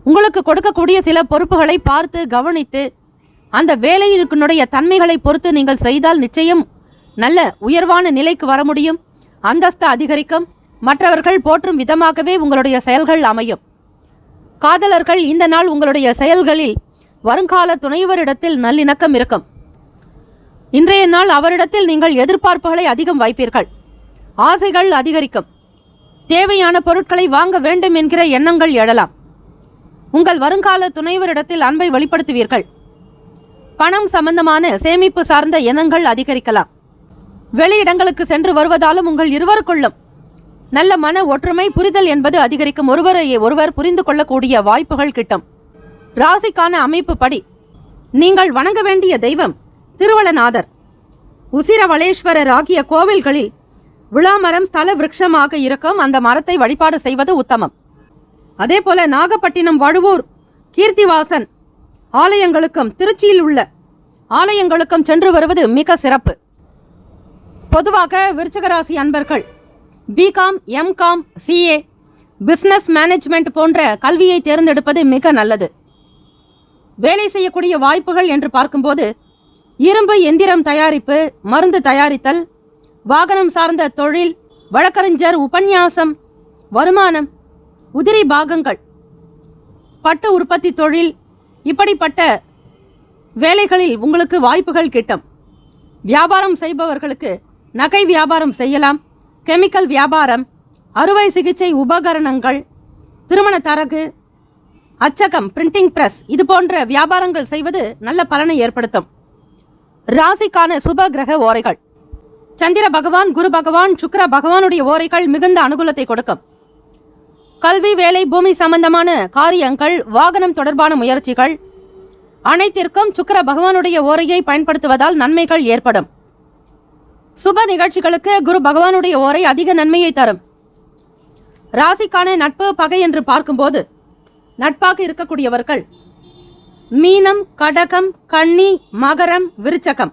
உங்களுக்கு கொடுக்கக்கூடிய சில பொறுப்புகளை பார்த்து கவனித்து அந்த வேலையினுடைய தன்மைகளை பொறுத்து நீங்கள் செய்தால் நிச்சயம் நல்ல உயர்வான நிலைக்கு வர முடியும். அந்தஸ்து அதிகரிக்கும். மற்றவர்கள் போற்றும் விதமாகவே உங்களுடைய செயல்கள் அமையும். காதலர்கள் இந்த நாள் உங்களுடைய செயல்களில் வருங்கால துணைவரிடத்தில் நல்லிணக்கம் இருக்கும். இன்றைய நாள் அவரிடத்தில் நீங்கள் எதிர்பார்ப்புகளை அதிகம் வைப்பீர்கள். ஆசைகள் அதிகரிக்கும். தேவையான பொருட்களை வாங்க வேண்டும் என்கிற எண்ணங்கள் எழலாம். உங்கள் வருங்கால துணைவரிடத்தில் அன்பை வெளிப்படுத்துவீர்கள். பணம் சம்பந்தமான சேமிப்பு சார்ந்த எண்ணங்கள் அதிகரிக்கலாம். வெளியிடங்களுக்கு சென்று வருவதாலும் உங்கள் இருவருக்குள்ளும் நல்ல மன ஒற்றுமை, புரிதல் என்பது அதிகரிக்கும். ஒருவரையே ஒருவர் புரிந்து கொள்ளக்கூடிய வாய்ப்புகள் கிட்டும். ராசிக்கான அமைப்பு படி நீங்கள் வணங்க வேண்டிய தெய்வம் திருவளநாதர். உசிரவளேஸ்வரர் ஆகிய கோவில்களில் விழாமரம் ஸ்தல விருட்சமாக இருக்கும். அந்த மரத்தை வழிபாடு செய்வது உத்தமம். அதே போல நாகப்பட்டினம், வழுவூர், கீர்த்திவாசன் ஆலயங்களுக்கும் திருச்சியில் உள்ள ஆலயங்களுக்கும் சென்று வருவது மிக சிறப்பு. பொதுவாக விருச்சிகராசி அன்பர்கள் BCom, MCom, CA, business management போன்ற கல்வியை தேர்ந்தெடுப்பது மிக நல்லது. வேலை செய்யக்கூடிய வாய்ப்புகள் என்று பார்க்கும்போது இரும்பு எந்திரம் தயாரிப்பு, மருந்து தயாரித்தல், வாகனம் சார்ந்த தொழில், வழக்கறிஞர், உபன்யாசம், வருமானம், உதிரி பாகங்கள், பட்டு உற்பத்தி தொழில், இப்படிப்பட்ட வேலைகளில் உங்களுக்கு வாய்ப்புகள் கிட்டும். வியாபாரம் செய்பவர்களுக்கு நகை வியாபாரம் செய்யலாம். கெமிக்கல் வியாபாரம், அறுவை சிகிச்சை உபகரணங்கள், திருமண தரகு, அச்சகம், பிரிண்டிங் பிரஸ், இது போன்ற வியாபாரங்கள் செய்வது நல்ல பலனை ஏற்படுத்தும். ராசிக்கான சுப கிரக ஓரைகள். சந்திர பகவான், குரு பகவான், சுக்கிர பகவானுடைய ஓரைகள் மிகுந்த அனுகூலத்தை கொடுக்கும். கல்வி, வேலை, பூமி சம்பந்தமான காரியங்கள், வாகனம் தொடர்பான முயற்சிகள் அனைத்திற்கும் சுக்கிர பகவானுடைய ஓரையை பயன்படுத்துவதால் நன்மைகள் ஏற்படும். சுப நிகழ்ச்சிகளுக்கு குரு பகவானுடைய ஓரை அதிக நன்மையை தரும். ராசிக்கான நட்பு, பகை என்று பார்க்கும்போது நட்பாக இருக்கக்கூடியவர்கள் மீனம், கடகம், கன்னி, மகரம், விருச்சகம்.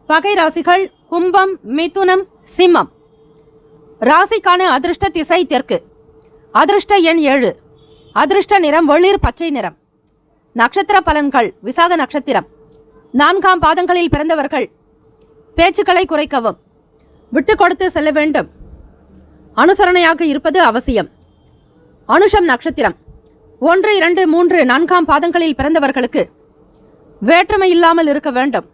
பகை ராசிகள் கும்பம், மிதுனம், சிம்மம். ராசிக்கான அதிர்ஷ்ட திசை தெற்கு. அதிர்ஷ்ட எண் 7. அதிர்ஷ்ட நிறம் வெளிர் பச்சை நிறம். நட்சத்திர பலன்கள். விசாக நட்சத்திரம். 4ஆம் பாதங்களில் பிறந்தவர்கள் பேச்சுக்களை குறைக்கவும், விட்டு கொடுத்து செல்ல வேண்டும். அனுசரணையாக இருப்பது அவசியம். அனுஷம் நட்சத்திரம். 1, 2, 3, 4ஆம் பாதங்களில் பிறந்தவர்களுக்கு வேற்றுமை இல்லாமல் இருக்க வேண்டும்.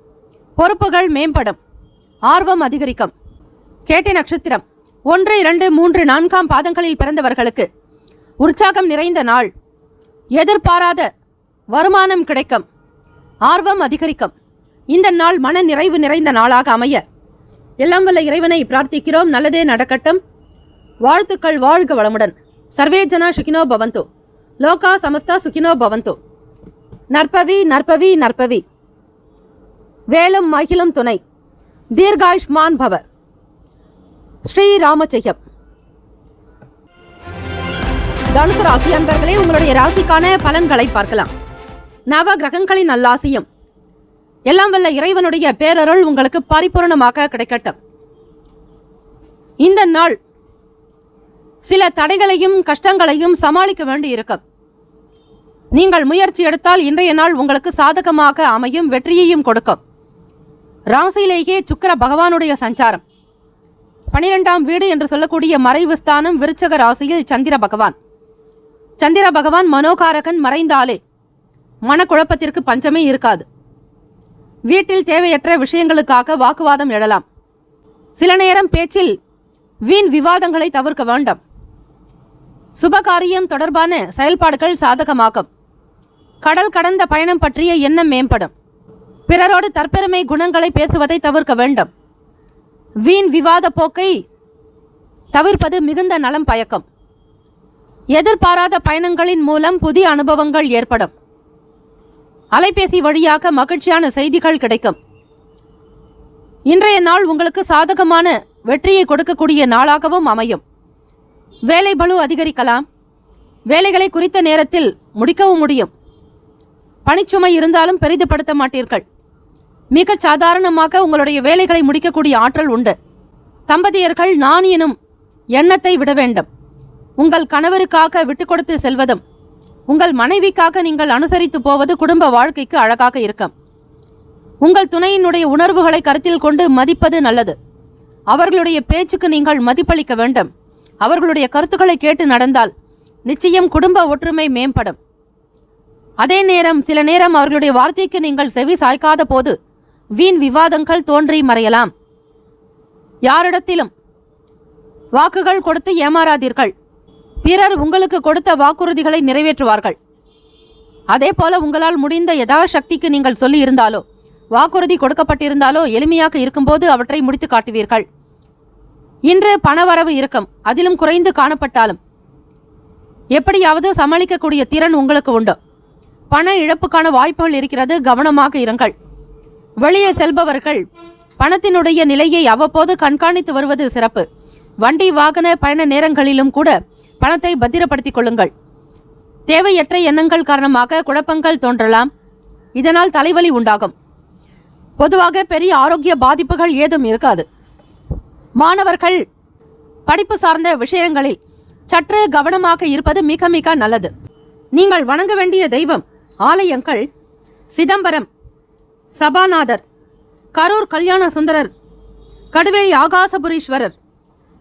பொறுப்புகள் மேம்படும். ஆர்வம் அதிகரிக்கும். கேட்டை நட்சத்திரம். 1, 2, 3, 4ஆம் பாதங்களில் பிறந்தவர்களுக்கு உற்சாகம் நிறைந்த நாள். எதிர்பாராத வருமானம் கிடைக்கும். ஆர்வம் அதிகரிக்கும். இந்த நாள் மன நிறைவு நிறைந்த நாளாக அமைய எல்லாம் வல்ல இறைவனை பிரார்த்திக்கிறோம். நல்லதே நடக்கட்டும். வாழ்த்துக்கள். வாழ்க வளமுடன். சர்வே ஜனா சுகினோ பவந்து. லோகா சமஸ்தா சுகினோ பவந்து. நற்பவி நற்பவி நற்பவி. வேலும் மகிழும் துணை. தீர்காயுஷ்மான் பவ. ஸ்ரீராமஜெயம். தனுசு ராசி அன்பர்களே, உங்களுடைய ராசிக்கான பலன்களை பார்க்கலாம். நவ கிரகங்களின் நல்லாசியும் எல்லாம் வல்ல இறைவனுடைய பேரருள் உங்களுக்கு பரிபூர்ணமாக கிடைக்கட்டும். இந்த நாள் சில தடைகளையும் கஷ்டங்களையும் சமாளிக்க வேண்டி இருக்கும். நீங்கள் முயற்சி எடுத்தால் இன்றைய நாள் உங்களுக்கு சாதகமாக அமையும், வெற்றியையும் கொடுக்கும். ராசியிலேயே சுக்கிர பகவானுடைய சஞ்சாரம். 12ஆம் வீடு என்று சொல்லக்கூடிய மறைவு ஸ்தானம் விருச்சக ராசியில் சந்திர பகவான். சந்திர பகவான் மனோகாரகன். மறைந்தாலே மனக்குழப்பத்திற்கு பஞ்சமே இருக்காது. வீட்டில் தேவையற்ற விஷயங்களுக்காக வாக்குவாதம் எழலாம். சில நேரம் பேச்சில் வீண் விவாதங்களை தவிர்க்க வேண்டும். சுபகாரியம் தொடர்பான செயல்பாடுகள் சாதகமாகும். கடல் கடந்த பயணம் பற்றிய எண்ணம் மேம்படும். பிறரோடு தற்பெருமை குணங்களை பேசுவதை தவிர்க்க வேண்டும். வீண் விவாத போக்கை தவிர்ப்பது மிகுந்த நலம் பயக்கும். எதிர்பாராத பயணங்களின் மூலம் புதிய அனுபவங்கள் ஏற்படும். அலைபேசி வழியாக மகிழ்ச்சியான செய்திகள் கிடைக்கும். இன்றைய நாள் உங்களுக்கு சாதகமான வெற்றியை கொடுக்கக்கூடிய நாளாகவும் அமையும். வேலை பளு அதிகரிக்கலாம். வேலைகளை குறித்த நேரத்தில் முடிக்கவும் முடியும். பணிச்சுமை இருந்தாலும் பெரிதுபடுத்த மாட்டீர்கள். மிக சாதாரணமாக உங்களுடைய வேலைகளை முடிக்கக்கூடிய ஆற்றல் உண்டு. தம்பதியர்கள் நான் எனும் எண்ணத்தை விட வேண்டும். உங்கள் கணவருக்காக விட்டு கொடுத்து செல்வதும் உங்கள் மனைவிக்காக நீங்கள் அனுசரித்து போவது குடும்ப வாழ்க்கைக்கு அழகாக இருக்கும். உங்கள் துணையினுடைய உணர்வுகளை கருத்தில் கொண்டு மதிப்பது நல்லது. அவர்களுடைய பேச்சுக்கு நீங்கள் மதிப்பளிக்க வேண்டும். அவர்களுடைய கருத்துக்களை கேட்டு நடந்தால் நிச்சயம் குடும்ப ஒற்றுமை மேம்படும். அதே நேரம் சில நேரம் அவர்களுடைய வார்த்தைக்கு நீங்கள் செவி சாய்க்காத போது வீண் விவாதங்கள் தோன்றி மறையலாம். யாரிடத்திலும் வாக்குகள் கொடுத்து ஏமாறாதீர்கள். பிறர் உங்களுக்கு கொடுத்த வாக்குறுதிகளை நிறைவேற்றுவார்கள். அதே போல உங்களால் முடிந்த யதாசக்திக்கு நீங்கள் சொல்லி இருந்தாலோ வாக்குறுதி கொடுக்கப்பட்டிருந்தாலோ எளிமையாக இருக்கும்போது அவற்றை முடித்து காட்டுவீர்கள். இன்று பணவரவு இருக்கும். அதிலும் குறைந்து காணப்பட்டாலும் எப்படியாவது சமாளிக்கக்கூடிய திறன் உங்களுக்கு உண்டு. பண இழப்புக்கான வாய்ப்புகள் இருக்கிறது. கவனமாக இருங்கள். வெளியே செல்பவர்கள் பணத்தினுடைய நிலையை அவ்வப்போது கண்காணித்து வருவது சிறப்பு. வண்டி வாகன பயண நேரங்களிலும் கூட பணத்தை பத்திரப்படுத்திக் கொள்ளுங்கள். தேவையற்ற எண்ணங்கள் காரணமாக குழப்பங்கள் தோன்றலாம். இதனால் தலைவலி உண்டாகும். பொதுவாக பெரிய ஆரோக்கிய பாதிப்புகள் ஏதும் இருக்காது. மாணவர்கள் படிப்பு சார்ந்த விஷயங்களில் சற்று கவனமாக இருப்பது மிக மிக நல்லது. நீங்கள் வணங்க வேண்டிய தெய்வம் ஆலயங்கள் சிதம்பரம், சபாநாதர், கரூர் கல்யாண சுந்தரர், கடுவேலி ஆகாசபுரீஸ்வரர்.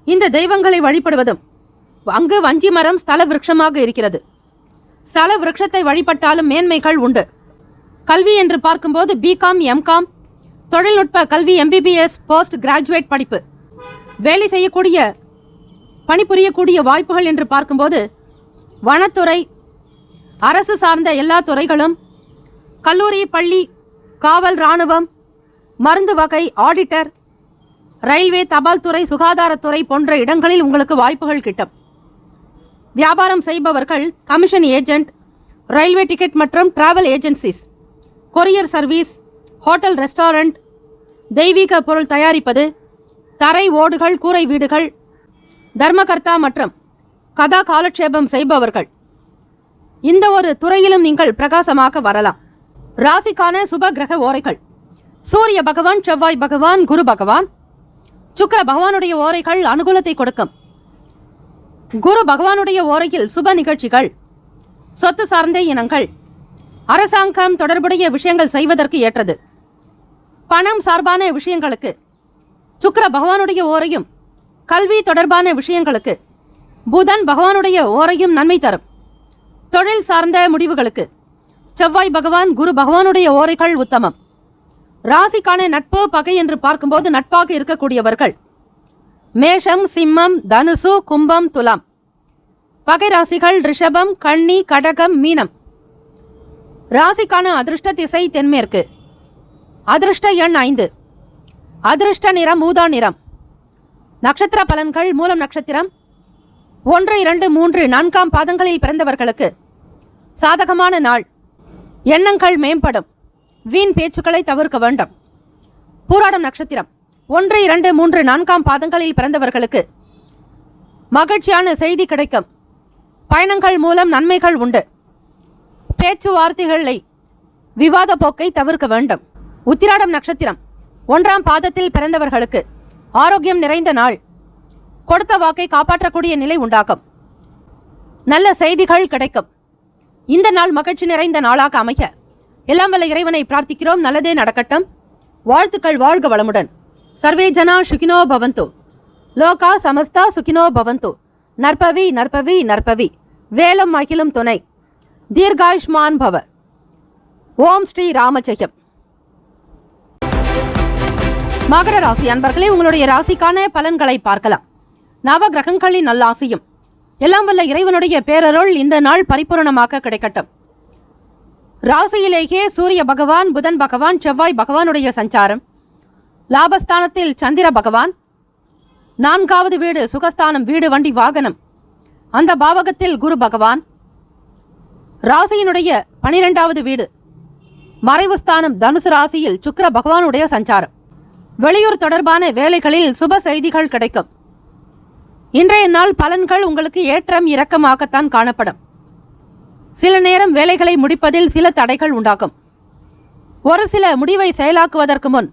இந்த தெய்வங்களை வழிபடுவதும் அங்கு வஞ்சி மரம் ஸ்தல விருட்சமாக இருக்கிறது. ஸ்தல விருட்சத்தை வழிபட்டாலும் மேன்மைகள் உண்டு. கல்வி என்று பார்க்கும்போது பிகாம், எம்காம், தொழில்நுட்ப கல்வி, MBBS, போஸ்ட் கிராஜுவேட் படிப்பு, வேலை செய்யக்கூடிய பணிபுரியக்கூடிய வாய்ப்புகள் என்று பார்க்கும்போது வனத்துறை, அரசு சார்ந்த எல்லா துறைகளும், கல்லூரி, பள்ளி, காவல், இராணுவம், மருந்து வகை, ஆடிட்டர், ரயில்வே, தபால் துறை, சுகாதாரத்துறை போன்ற இடங்களில் உங்களுக்கு வாய்ப்புகள் கிட்டும். வியாபாரம் செய்பவர்கள் கமிஷன் ஏஜென்ட், ரயில்வே டிக்கெட் மற்றும் travel agencies, courier service, hotel, restaurant, தெய்வீக பொருள் தயாரிப்பது, தரை ஓடுகள், கூரை வீடுகள், தர்மகர்த்தா மற்றும் கதா காலட்சேபம் செய்பவர்கள், இந்த ஒரு துறையிலும் நீங்கள் பிரகாசமாக வரலாம். ராசிக்கான சுப கிரக ஓரைகள்: சூரிய பகவான், செவ்வாய் பகவான், குரு பகவான். சுக்கிர பகவானுடைய ஓரைகள் அனுகூலத்தை கொடுக்கும். குரு பகவானுடைய ஓரையில் சுப நிகழ்ச்சிகள், சொத்து சார்ந்த இனங்கள், அரசாங்கம் தொடர்புடைய விஷயங்கள் செய்வதற்கு ஏற்றது. பணம் சார்பான விஷயங்களுக்கு சுக்கிர பகவானுடைய ஓரையும், கல்வி தொடர்பான விஷயங்களுக்கு புதன் பகவானுடைய ஓரையும் நன்மை தரும். தொழில் சார்ந்த முடிவுகளுக்கு செவ்வாய் பகவான், குரு பகவானுடைய ஓரைகள் உத்தமம். ராசிக்கான நட்பு பகை என்று பார்க்கும்போது நட்பாக இருக்கக்கூடியவர்கள் மேஷம், சிம்மம், தனுசு, கும்பம், துலாம். பகை ராசிகள் ரிஷபம், கன்னி, கடகம், மீனம். ராசிக்கான அதிர்ஷ்ட திசை தென்மேற்கு. அதிர்ஷ்ட எண் 5. அதிர்ஷ்ட நிறம் ஊதா நிறம். நட்சத்திர பலன்கள்: மூலம் நட்சத்திரம் 1, 2, 3, 4 பாதங்களில் பிறந்தவர்களுக்கு சாதகமான நாள். எண்ணங்கள் மேம்படும். வீண் பேச்சுக்களை தவிர்க்க வேண்டும். பூராடம் நட்சத்திரம் 1, 2, 3, 4 பாதங்களில் பிறந்தவர்களுக்கு மகிழ்ச்சியான செய்தி கிடைக்கும். பயணங்கள் மூலம் நன்மைகள் உண்டு. பேச்சுவார்த்தைகளை விவாத போக்கை தவிர்க்க வேண்டும். உத்திராடம் நட்சத்திரம் 1 பாதத்தில் பிறந்தவர்களுக்கு ஆரோக்கியம் நிறைந்த நாள். கொடுத்த வாக்கை காப்பாற்றக்கூடிய நிலை உண்டாகும். நல்ல செய்திகள் கிடைக்கும். இந்த நாள் மகிழ்ச்சி நிறைந்த நாளாக அமைய எல்லாம் வல்ல இறைவனை பிரார்த்திக்கிறோம். நல்லதே நடக்கட்டும். வாழ்த்துக்கள். வாழ்க வளமுடன். சர்வே ஜனா சுகினோ பவந்து. லோகா சமஸ்தா சுகினோ பவந்து. நற்பவி நற்பவி நற்பவி. வேலும் அகிலும் துணை. தீர்காயுஷ்மான் பவ. ஓம் ஸ்ரீ ராமஜெயம். மகர ராசி அன்பர்களே, உங்களுடைய ராசிக்கான பலன்களை பார்க்கலாம். நவ கிரகங்களின் நல்லாசியும் எல்லாம் வல்ல இறைவனுடைய பேரருள் இந்த நாள் பரிபூரணமாக கிடைக்கட்டும். ராசியிலேயே சூரிய பகவான், புதன் பகவான், செவ்வாய் பகவானுடைய சஞ்சாரம். லாபஸ்தானத்தில் சந்திர பகவான். 4வது வீடு சுகஸ்தானம், வீடு, வண்டி, வாகனம், அந்த பாவகத்தில் குரு பகவான், ராசியினுடைய 12வது வீடு மறைவு ஸ்தானம் தனுசு ராசியில் சுக்கிர பகவானுடைய சஞ்சாரம். வெளியூர் தொடர்பான வேலைகளில் சுப செய்திகள் கிடைக்கும். இன்றைய நாள் பலன்கள் உங்களுக்கு ஏற்றம் இறக்கமாகத்தான் காணப்படும். சில நேரம் வேலைகளை முடிப்பதில் சில தடைகள் உண்டாகும். ஒரு சில முடிவை செயலாக்குவதற்கு முன்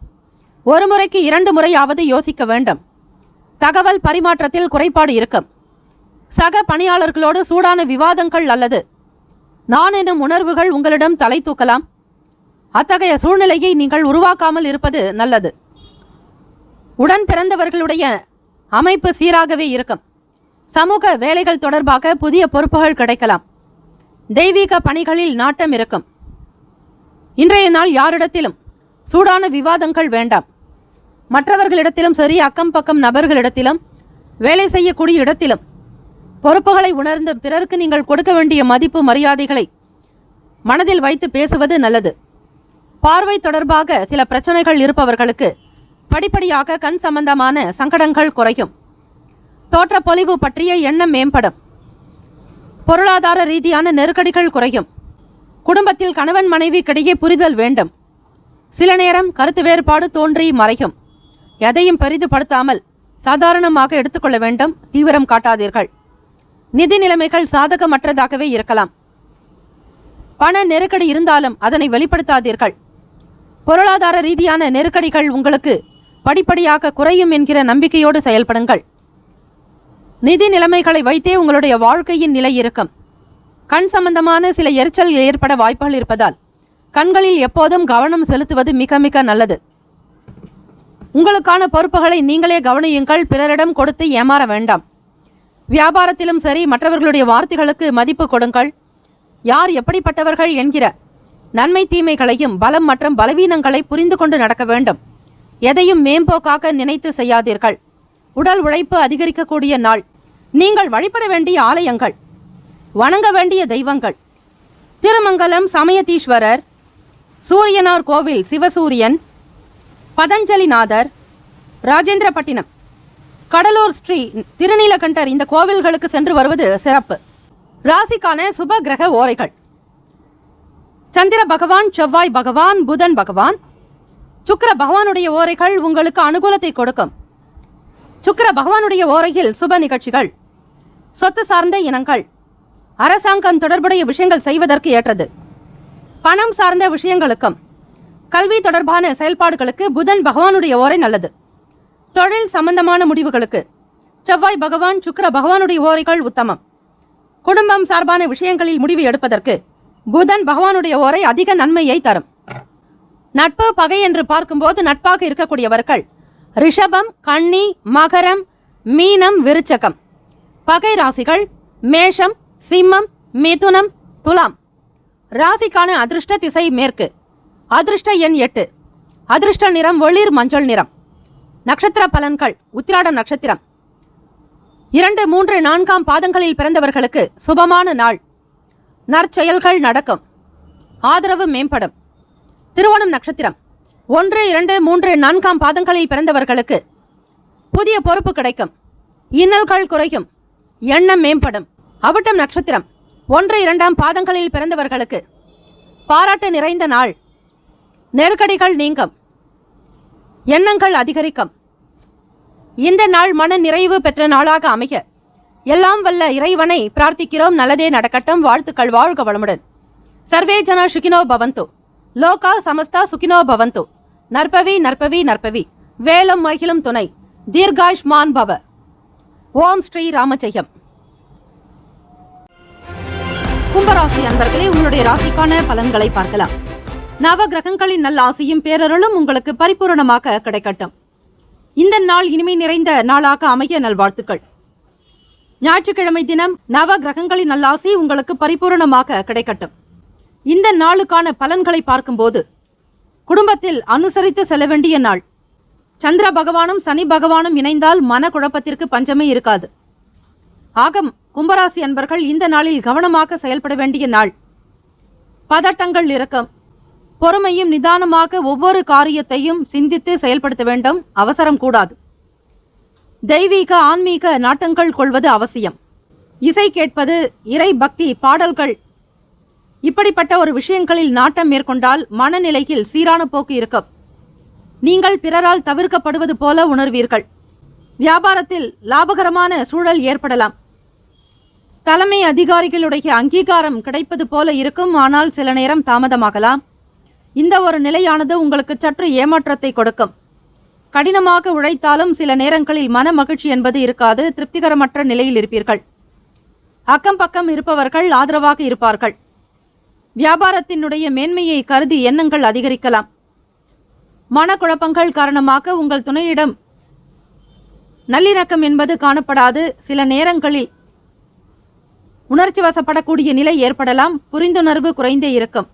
ஒரு முறைக்கு 2 முறையாவது யோசிக்க வேண்டும். தகவல் பரிமாற்றத்தில் குறைபாடு இருக்கும். சக பணியாளர்களோடு சூடான விவாதங்கள் அல்லது நான் எனும் உணர்வுகள் உங்களிடம் தலை தூக்கலாம். அத்தகைய சூழ்நிலையை நீங்கள் உருவாக்காமல் இருப்பது நல்லது. உடன் பிறந்தவர்களுடைய அமைப்பு சீராகவே இருக்கும். சமூக வேலைகள் தொடர்பாக புதிய பொறுப்புகள் கிடைக்கலாம். தெய்வீக பணிகளில் நாட்டம் இருக்கும். இன்றைய நாள் யாரிடத்திலும் சூடான விவாதங்கள் வேண்டாம். மற்றவர்களிடத்திலும் சரி, அக்கம் பக்கம் நபர்களிடத்திலும், வேலை செய்யக்கூடிய இடத்திலும் பொறுப்புகளை உணர்ந்து பிறருக்கு நீங்கள் கொடுக்க வேண்டிய மதிப்பு மரியாதைகளை மனதில் வைத்து பேசுவது நல்லது. பார்வை தொடர்பாக சில பிரச்சனைகள் இருப்பவர்களுக்கு படிப்படியாக கண் சம்பந்தமான சங்கடங்கள் குறையும். தோற்றப்பொலிவு பற்றிய எண்ணம் மேம்படும். பொருளாதார ரீதியான நெருக்கடிகள் குறையும். குடும்பத்தில் கணவன் மனைவிக்கிடையே புரிதல் வேண்டும். சில நேரம் கருத்து வேறுபாடு தோன்றி மறையும். எதையும் பெரிதுபடுத்தாமல் சாதாரணமாக எடுத்துக்கொள்ள வேண்டும். தீவிரம் காட்டாதீர்கள். நிதி நிலைமைகள் சாதகமற்றதாகவே இருக்கலாம். பண நெருக்கடி இருந்தாலும் அதனை வெளிப்படுத்தாதீர்கள். பொருளாதார ரீதியான நெருக்கடிகள் உங்களுக்கு படிப்படியாக குறையும் என்கிற நம்பிக்கையோடு செயல்படுங்கள். நிதி நிலைமைகளை வைத்தே உங்களுடைய வாழ்க்கையின் நிலை இருக்கும். கண் சம்பந்தமான சில எரிச்சல் ஏற்பட வாய்ப்புகள் இருப்பதால் கண்களில் எப்போதும் கவனம் செலுத்துவது மிக மிக நல்லது. உங்களுக்கான பொறுப்புகளை நீங்களே கவனியுங்கள். பிறரிடம் கொடுத்து ஏமாற வேண்டாம். வியாபாரத்திலும் சரி, மற்றவர்களுடைய வார்த்தைகளுக்கு மதிப்பு கொடுங்கள். யார் எப்படிப்பட்டவர்கள் என்கிற நன்மை தீமைகளையும் பலம் மற்றும் பலவீனங்களை புரிந்து கொண்டு நடக்க வேண்டும். எதையும் மேம்போக்காக நினைத்து செய்யாதீர்கள். உடல் உழைப்பு அதிகரிக்கக்கூடிய நாள். நீங்கள் வழிபட வேண்டிய ஆலயங்கள், வணங்க வேண்டிய தெய்வங்கள்: திருமங்கலம் சமயதீஸ்வரர், சூரியனார் கோவில் சிவசூரியன், பதஞ்சலிநாதர், ராஜேந்திரப்பட்டினம், கடலூர் ஸ்ரீ திருநீலகண்டர். இந்த கோவில்களுக்கு சென்று வருவது சிறப்பு. ராசிக்கான சுப கிரக ஓரைகள்: சந்திர பகவான், செவ்வாய் பகவான், புதன் பகவான். சுக்கிர பகவானுடைய ஓரைகள் உங்களுக்கு அனுகூலத்தை கொடுக்கும். சுக்கிர பகவானுடைய ஓரையில் சுப நிகழ்ச்சிகள், சொத்து சார்ந்த இனங்கள், அரசாங்கம் தொடர்புடைய விஷயங்கள் செய்வதற்கு ஏற்றது. பணம் சார்ந்த விஷயங்களுக்கும் கல்வி தொடர்பான செயல்பாடுகளுக்கு புதன் பகவானுடைய ஓரை நல்லது. தொழில் சம்பந்தமான முடிவுகளுக்கு செவ்வாய் பகவான், சுக்கிர பகவானுடைய ஓரைகள் உத்தமம். குடும்பம் சார்பான விஷயங்களில் முடிவு எடுப்பதற்கு புதன் பகவானுடைய ஓரை அதிக நன்மையை தரும். நட்பு பகை என்று பார்க்கும்போது நட்பாக இருக்கக்கூடியவர்கள் ரிஷபம், கன்னி, மகரம், மீனம், விருச்சகம். பகை ராசிகள் மேஷம், சிம்மம், மிதுனம், துலாம். ராசிக்கான அதிர்ஷ்ட திசை மேற்கு. அதிர்ஷ்ட எண் 8. அதிர்ஷ்ட நிறம் ஒளிர் மஞ்சள் நிறம். நட்சத்திர பலன்கள்: உத்திராடம் நட்சத்திரம் 2, 3, 4 பாதங்களில் பிறந்தவர்களுக்கு சுபமான நாள். நற்செயல்கள் நடக்கும். ஆதரவு மேம்படும். திருவோணம் நட்சத்திரம் 1, 2, 3, 4 பாதங்களில் பிறந்தவர்களுக்கு புதிய பொறுப்பு கிடைக்கும். இன்னல்கள் குறையும். எண்ணம் மேம்படும். அவிட்டம் நட்சத்திரம் 1, 2 பாதங்களில் பிறந்தவர்களுக்கு பாராட்டு நிறைந்த நாள். நெருக்கடிகள் நீங்கும். எண்ணங்கள் அதிகரிக்கும். இந்த நாள் மன நிறைவு பெற்ற நாளாக அமைய எல்லாம் வல்ல இறைவனை பிரார்த்திக்கிறோம். நல்லதே நடக்கட்டும். வாழ்த்துக்கள். வாழ்க வளமுடன். சர்வே ஜன சுகினோ பவந்து. லோகா சமஸ்தா சுகினோ பவந்து. நற்பவி நற்பவி நற்பவி. வேலம் மகிழும் துணை. தீர்காயுஷ்மான் பவ. ஓம் ஸ்ரீ ராமஜெயம். கும்பராசி அன்பர்களே, உங்களுடைய ராசிக்கான பலன்களை பார்க்கலாம். நவ கிரகங்களின் நல்ல ஆசையும் பேரருளும் உங்களுக்கு பரிபூரணமாக கிடைக்கட்டும். இந்த நாள் இனிமை நிறைந்த நாளாக அமைய நல்வாழ்த்துக்கள். ஞாயிற்றுக்கிழமை தினம் நவ கிரகங்களின் நல்லாசி உங்களுக்கு பரிபூரணமாக கிடைக்கட்டும். இந்த நாளுக்கான பலன்களை பார்க்கும்போது குடும்பத்தில் அனுசரித்து செல்ல வேண்டிய நாள். சந்திர பகவானும் சனி பகவானும் இணைந்தால் மனக்குழப்பத்திற்கு பஞ்சமே இருக்காது. ஆக கும்பராசி அன்பர்கள் இந்த நாளில் கவனமாக செயல்பட வேண்டிய நாள். பதட்டங்கள் இருக்கும். பொறுமையும் நிதானமாக ஒவ்வொரு காரியத்தையும் சிந்தித்து செயல்படுத்த வேண்டும். அவசரம் கூடாது. தெய்வீக ஆன்மீக நாட்டங்கள் கொள்வது அவசியம். இசை கேட்பது, இறை பக்தி பாடல்கள், இப்படிப்பட்ட ஒரு விஷயங்களில் நாட்டம் மேற்கொண்டால் மனநிலையில் சீரான போக்கு இருக்கும். நீங்கள் பிறரால் தவிர்க்கப்படுவது போல உணர்வீர்கள். வியாபாரத்தில் லாபகரமான சூழல் ஏற்படலாம். தலைமை அதிகாரிகளுடைய அங்கீகாரம் கிடைப்பது போல இருக்கும். ஆனால் சில நேரம் தாமதமாகலாம். இந்த ஒரு நிலையானது உங்களுக்கு சற்று ஏமாற்றத்தை கொடுக்கும். கடினமாக உழைத்தாலும் சில நேரங்களில் மன மகிழ்ச்சி என்பது இருக்காது. திருப்திகரமற்ற நிலையில் இருப்பீர்கள். அக்கம் பக்கம் இருப்பவர்கள் ஆதரவாக இருப்பார்கள். வியாபாரத்தினுடைய மேன்மையை கருதி எண்ணங்கள் அதிகரிக்கலாம். மனக்குழப்பங்கள் காரணமாக உங்கள் துணையிடம் நல்லிணக்கம் என்பது காணப்படாது. சில நேரங்களில் உணர்ச்சி வசப்படக்கூடிய நிலை ஏற்படலாம். புரிந்துணர்வு குறைந்தே இருக்கும்.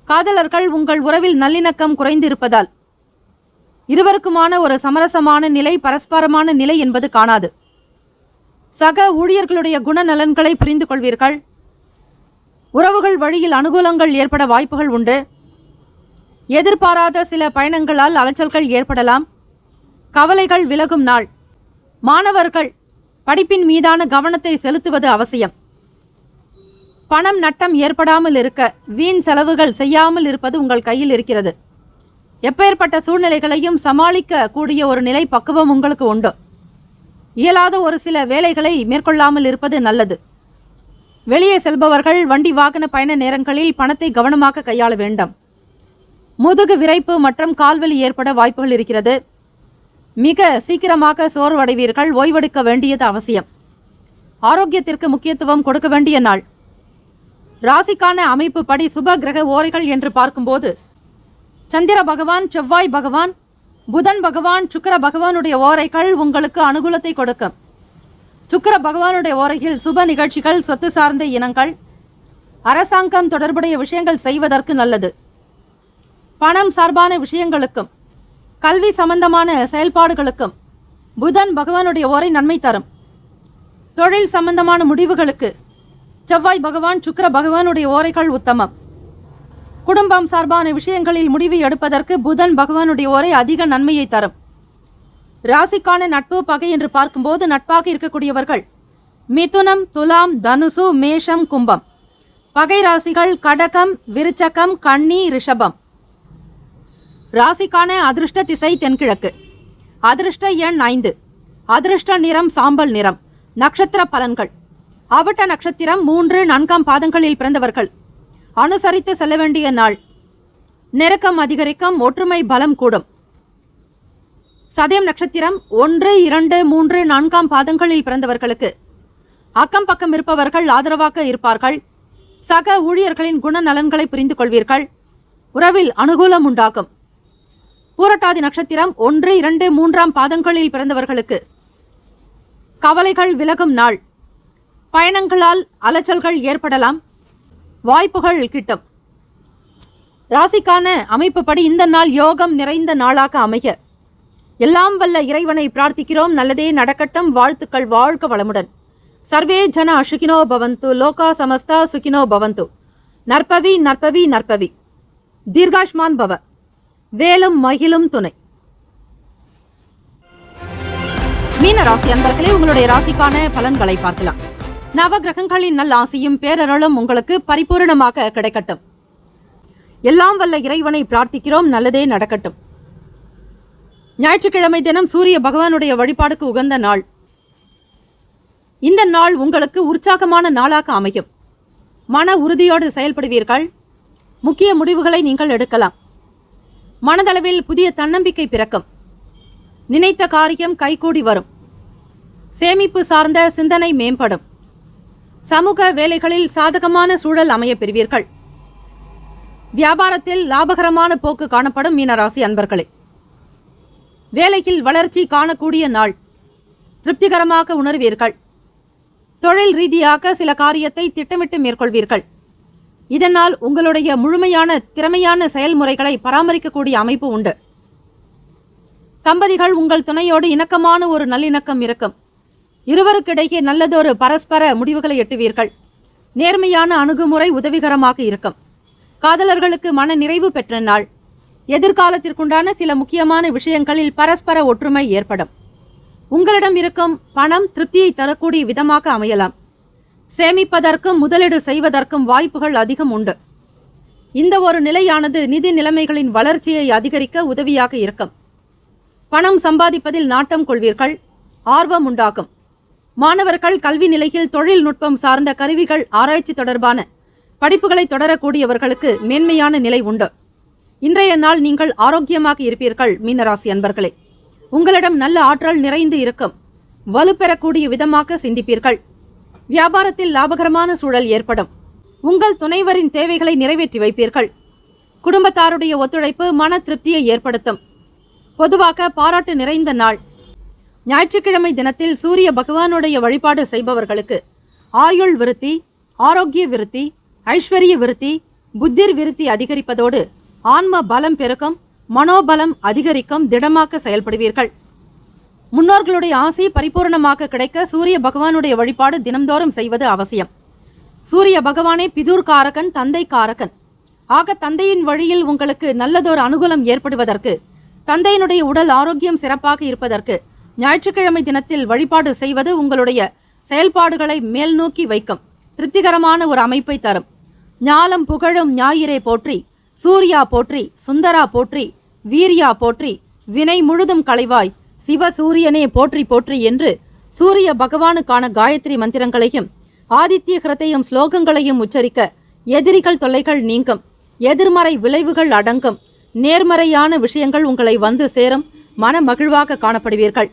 காதலர்கள் உங்கள் உறவில் நல்லிணக்கம் குறைந்திருப்பதால் இருவருக்குமான ஒரு சமரசமான நிலை, பரஸ்பரமான நிலை என்பது காணாது. சக ஊழியர்களுடைய குணநலன்களை புரிந்து கொள்வீர்கள். உறவுகள் வழியில் அனுகூலங்கள் ஏற்பட வாய்ப்புகள் உண்டு. எதிர்பாராத சில பயணங்களால் அலைச்சல்கள் ஏற்படலாம். கவலைகள் விலகும் நாள். மாணவர்கள் படிப்பின் மீதான கவனத்தை செலுத்துவது அவசியம். பணம் நட்டம் ஏற்படாமல் இருக்க வீண் செலவுகள் செய்யாமல் இருப்பது உங்கள் கையில் இருக்கிறது. எப்பேற்பட்ட சூழ்நிலைகளையும் சமாளிக்க கூடிய ஒரு நிலை பக்குவம் உங்களுக்கு உண்டு. இயலாத ஒரு சில வேலைகளை மேற்கொள்ளாமல் இருப்பது நல்லது. வெளியே செல்பவர்கள் வண்டி வாகன பயண நேரங்களில் பணத்தை கவனமாக கையாள வேண்டும். முதுகு விரைப்பு மற்றும் கால்வலி ஏற்பட வாய்ப்புகள் இருக்கிறது. மிக சீக்கிரமாக சோர்வடைவீர்கள். ஓய்வெடுக்க வேண்டியது அவசியம். ஆரோக்கியத்திற்கு முக்கியத்துவம் கொடுக்க வேண்டிய நாள். ராசிக்கான அமைப்பு படி சுப கிரக ஓரைகள் என்று பார்க்கும்போது சந்திர பகவான், செவ்வாய் பகவான், புதன் பகவான், சுக்கிர பகவானுடைய ஓரைகள் உங்களுக்கு அனுகூலத்தை கொடுக்கும். சுக்கிர பகவானுடைய ஓரையில் சுப நிகழ்ச்சிகள், சொத்து சார்ந்த இனங்கள், அரசாங்கம் தொடர்புடைய விஷயங்கள் செய்வதற்கு நல்லது. பணம் சார்பான விஷயங்களுக்கும் கல்வி சம்பந்தமான செயல்பாடுகளுக்கும் புதன் பகவானுடைய ஓரை நன்மை தரும். தொழில் சம்பந்தமான முடிவுகளுக்கு செவ்வாய் பகவான், சுக்கிர பகவானுடைய ஓரைகள் உத்தமம். குடும்பம் சார்பான விஷயங்களில் முடிவு எடுப்பதற்கு புதன் பகவானுடைய ஓரை அதிக நன்மையை தரும். ராசிக்கான நட்பு பகை என்று பார்க்கும்போது நட்பாக இருக்கக்கூடியவர்கள் மிதுனம், துலாம், தனுசு, மேஷம், கும்பம். பகை ராசிகள் கடகம், விருச்சகம், கன்னி, ரிஷபம். ராசிக்கான அதிர்ஷ்ட திசை தென்கிழக்கு. அதிர்ஷ்ட எண் 5. அதிர்ஷ்ட நிறம் சாம்பல் நிறம். நட்சத்திர பலன்கள். அவிட்ட நட்சத்திரம் 3, 4 பாதங்களில் பிறந்தவர்கள் அனுசரித்து செல்ல வேண்டிய நாள். நெருக்கம் அதிகரிக்கும். ஒற்றுமை பலம் கூடும். சதயம் நட்சத்திரம் 1, 2, 3, 4 பாதங்களில் பிறந்தவர்களுக்கு அக்கம் பக்கம் இருப்பவர்கள் ஆதரவாக இருப்பார்கள். சக ஊழியர்களின் குணநலன்களை புரிந்து கொள்வீர்கள். உறவில் அனுகூலம் உண்டாகும். பூரட்டாதி நட்சத்திரம் 1, 2, 3 பாதங்களில் பிறந்தவர்களுக்கு கவலைகள் விலகும் நாள். பயணங்களால் அலைச்சல்கள் ஏற்படலாம். வாய்ப்புகள் கிட்டும். ராசிக்கான அமைப்பு படி இந்த நாள் யோகம் நிறைந்த நாளாக அமைய எல்லாம் வல்ல இறைவனை பிரார்த்திக்கிறோம். நல்லதே நடக்கட்டும். வாழ்த்துக்கள். வாழ்க வளமுடன். சர்வே ஜன சுகினோ பவந்து. லோகா சமஸ்தா சுகினோ பவந்து. நற்பவி நற்பவி நற்பவி. தீர்காஷ்மான் பவ. வேலும் மகிழும் துணை. மீன ராசி அன்பர்களே, உங்களுடைய ராசிக்கான பலன்களை பார்க்கலாம். நவ கிரகங்களின் நல் ஆசையும் பேரருளும் உங்களுக்கு பரிபூரணமாக கிடைக்கட்டும். எல்லாம் வல்ல இறைவனை பிரார்த்திக்கிறோம். நல்லதே நடக்கட்டும். ஞாயிற்றுக்கிழமை தினம் சூரிய பகவானுடைய வழிபாடுக்கு உகந்த நாள். இந்த நாள் உங்களுக்கு உற்சாகமான நாளாக அமையும். மன உறுதியோடு செயல்படுவீர்கள். முக்கிய முடிவுகளை நீங்கள் எடுக்கலாம். மனதளவில் புதிய தன்னம்பிக்கை பிறக்கும். நினைத்த காரியம் கைகூடி வரும். சேமிப்பு சார்ந்த சிந்தனை மேம்படும். சமூக வேலைகளில் சாதகமான சூழல் அமைய பெறுவீர்கள். வியாபாரத்தில் லாபகரமான போக்கு காணப்படும். மீனராசி அன்பர்களே, வேலையில் வளர்ச்சி காணக்கூடிய நாள். திருப்திகரமாக உணர்வீர்கள். தொழில் ரீதியாக சில காரியத்தை திட்டமிட்டு மேற்கொள்வீர்கள். இதனால் உங்களுடைய முழுமையான திறமையான செயல்முறைகளை பராமரிக்கக்கூடிய அமைப்பு உண்டு. தம்பதிகள் உங்கள் துணையோடு இணக்கமான ஒரு நல்லிணக்கம் இருக்கும். இருவருக்கிடையே நல்லதொரு பரஸ்பர முடிவுகளை எட்டுவீர்கள். நேர்மையான அணுகுமுறை உதவிகரமாக இருக்கும். காதலர்களுக்கு மன நிறைவு பெற்ற நாள். எதிர்காலத்திற்குண்டான சில முக்கியமான விஷயங்களில் பரஸ்பர ஒற்றுமை ஏற்படும். உங்களிடம் இருக்கும் பணம் திருப்தியை தரக்கூடிய விதமாக அமையலாம். சேமிப்பதற்கும் முதலீடு செய்வதற்கும் வாய்ப்புகள் அதிகம் உண்டு. இந்த ஒரு நிலையானது நிதி நிலைமைகளின் வளர்ச்சியை அதிகரிக்க உதவியாக இருக்கும். பணம் சம்பாதிப்பதில் நாட்டம் கொள்வீர்கள், ஆர்வம் உண்டாகும். மாணவர்கள் கல்வி நிலையில் தொழில்நுட்பம் சார்ந்த கருவிகள் ஆராய்ச்சி தொடர்பான படிப்புகளை தொடரக்கூடியவர்களுக்கு மேன்மையான நிலை உண்டு. இன்றைய நாள் நீங்கள் ஆரோக்கியமாக இருப்பீர்கள். மீனராசி அன்பர்களே, உங்களிடம் நல்ல ஆற்றல் நிறைந்து இருக்கும். வலுப்பெறக்கூடிய விதமாக சிந்திப்பீர்கள். வியாபாரத்தில் லாபகரமான சூழல் ஏற்படும். உங்கள் துணைவரின் தேவைகளை நிறைவேற்றி வைப்பீர்கள். குடும்பத்தாருடைய ஒத்துழைப்பு மன திருப்தியை ஏற்படுத்தும். பொதுவாக பாராட்டு நிறைந்த நாள். ஞாயிற்றுக்கிழமை தினத்தில் சூரிய பகவானுடைய வழிபாடு செய்பவர்களுக்கு ஆயுள் விருத்தி, ஆரோக்கிய விருத்தி, ஐஸ்வர்ய விருத்தி, புத்திர் விருத்தி அதிகரிப்பதோடு ஆன்ம பலம் பெருக்கும், மனோபலம் அதிகரிக்கும். திடமாக செயல்படுவீர்கள். முன்னோர்களுடைய ஆசை பரிபூர்ணமாக கிடைக்க சூரிய பகவானுடைய வழிபாடு தினம்தோறும் செய்வது அவசியம். சூரிய பகவானே பிதுர் காரகன், தந்தை காரகன். ஆக தந்தையின் வழியில் உங்களுக்கு நல்லதொரு அனுகூலம் ஏற்படுவதற்கு, தந்தையினுடைய உடல் ஆரோக்கியம் சிறப்பாக இருப்பதற்கு ஞாயிற்றுக்கிழமை தினத்தில் வழிபாடு செய்வது உங்களுடைய செயல்பாடுகளை மேல் நோக்கி வைக்கும். திருப்திகரமான ஒரு அமைப்பை தரும். ஞாலம் புகழும் ஞாயிறே போற்றி, சூர்யா போற்றி, சுந்தரா போற்றி, வீரியா போற்றி, வினை முழுதும் களைவாய், சிவ சூரியனே போற்றி போற்றி என்று சூரிய பகவானுக்கான காயத்ரி மந்திரங்களையும் ஆதித்ய ஹிருதயம் ஸ்லோகங்களையும் உச்சரிக்க எதிரிகள் தொல்லைகள் நீங்கும். எதிர்மறை விளைவுகள் அடங்கும். நேர்மறையான விஷயங்கள் உங்களை வந்து சேரும். மன மகிழ்வாக காணப்படுவீர்கள்.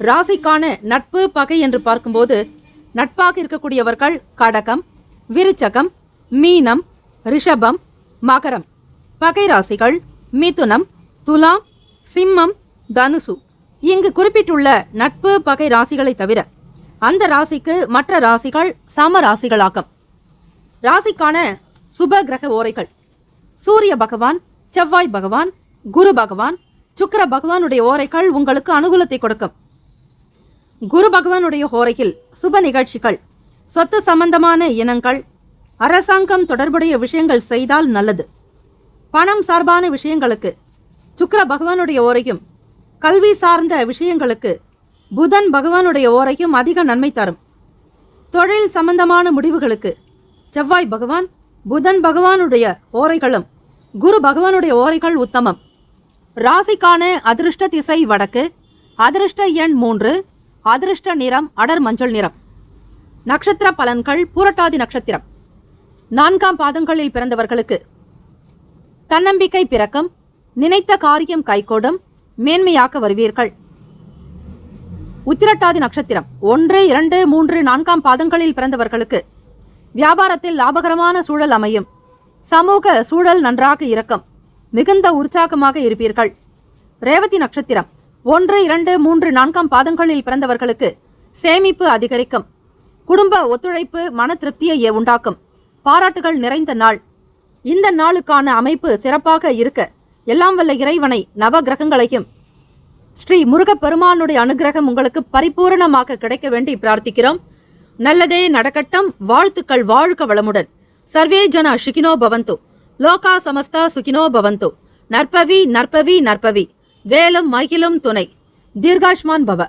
ராசிக்கான நட்பு பகை என்று பார்க்கும்போது, நட்பாக இருக்கக்கூடியவர்கள் கடகம், விருச்சகம், மீனம், ரிஷபம், மகரம். பகை ராசிகள் மிதுனம், துலாம், சிம்மம், தனுசு. இங்கு குறிப்பிட்டுள்ள நட்பு பகை ராசிகளை தவிர அந்த ராசிக்கு மற்ற ராசிகள் சம ராசிகளாகும். ராசிக்கான சுப கிரக ஓரைகள்: சூரிய பகவான், செவ்வாய் பகவான், குரு பகவான், சுக்கிர பகவானுடைய ஓரைகள் உங்களுக்கு அனுகூலத்தை கொடுக்கும். குரு பகவானுடைய ஓரையில் சுப நிகழ்ச்சிகள், சொத்து சம்பந்தமான இனங்கள், அரசாங்கம் தொடர்புடைய விஷயங்கள் செய்தால் நல்லது. பணம் சார்பான விஷயங்களுக்கு சுக்கிர பகவானுடைய ஓரையும், கல்வி சார்ந்த விஷயங்களுக்கு புதன் பகவானுடைய ஓரையும் அதிக நன்மை தரும். தொழில் சம்பந்தமான முடிவுகளுக்கு செவ்வாய் பகவான், புதன் பகவானுடைய ஓரைகளும் குரு பகவானுடைய ஓரைகள் உத்தமம். ராசிக்கான அதிர்ஷ்ட திசை வடக்கு, அதிர்ஷ்ட எண் 3, அதிர்ஷ்ட நிறம் அடர் மஞ்சள் நிறம். நட்சத்திர பலன்கள்: பூரட்டாதி நட்சத்திரம் 4ஆம் பாதங்களில் பிறந்தவர்களுக்கு தன்னம்பிக்கை பிறக்கும். நினைத்த காரியம் கைகூடும். மேன்மையாக்க வருவீர்கள். உத்திரட்டாதி நட்சத்திரம் 1, 2, 3, 4ஆம் பாதங்களில் பிறந்தவர்களுக்கு வியாபாரத்தில் லாபகரமான சூழல் அமையும். சமூக சூழல் நன்றாக இருக்கும். மிகுந்த உற்சாகமாக இருப்பீர்கள். ரேவதி நட்சத்திரம் 1, 2, 3, 4ஆம் பாதங்களில் பிறந்தவர்களுக்கு சேமிப்பு அதிகரிக்கும். குடும்ப ஒத்துழைப்பு மன திருப்தியை உண்டாக்கும். பாராட்டுகள் நிறைந்த நாள். இந்த நாளுக்கான அமைப்பு சிறப்பாக இருக்க எல்லாம் வல்ல இறைவனை, நவ கிரகங்களையும் ஸ்ரீ முருகப்பெருமானுடைய அனுகிரகம் உங்களுக்கு பரிபூரணமாக கிடைக்க வேண்டி பிரார்த்திக்கிறோம். நல்லதே நடக்கட்டும். வாழ்த்துக்கள். வாழ்க வளமுடன். சர்வே ஜன சுகினோ பவந்து. லோகா சமஸ்தா சுகினோ பவந்து. நற்பவி நற்பவி நற்பவி. வேலும் மகிழும் துணை. தீர்காஷ்மான் பவ.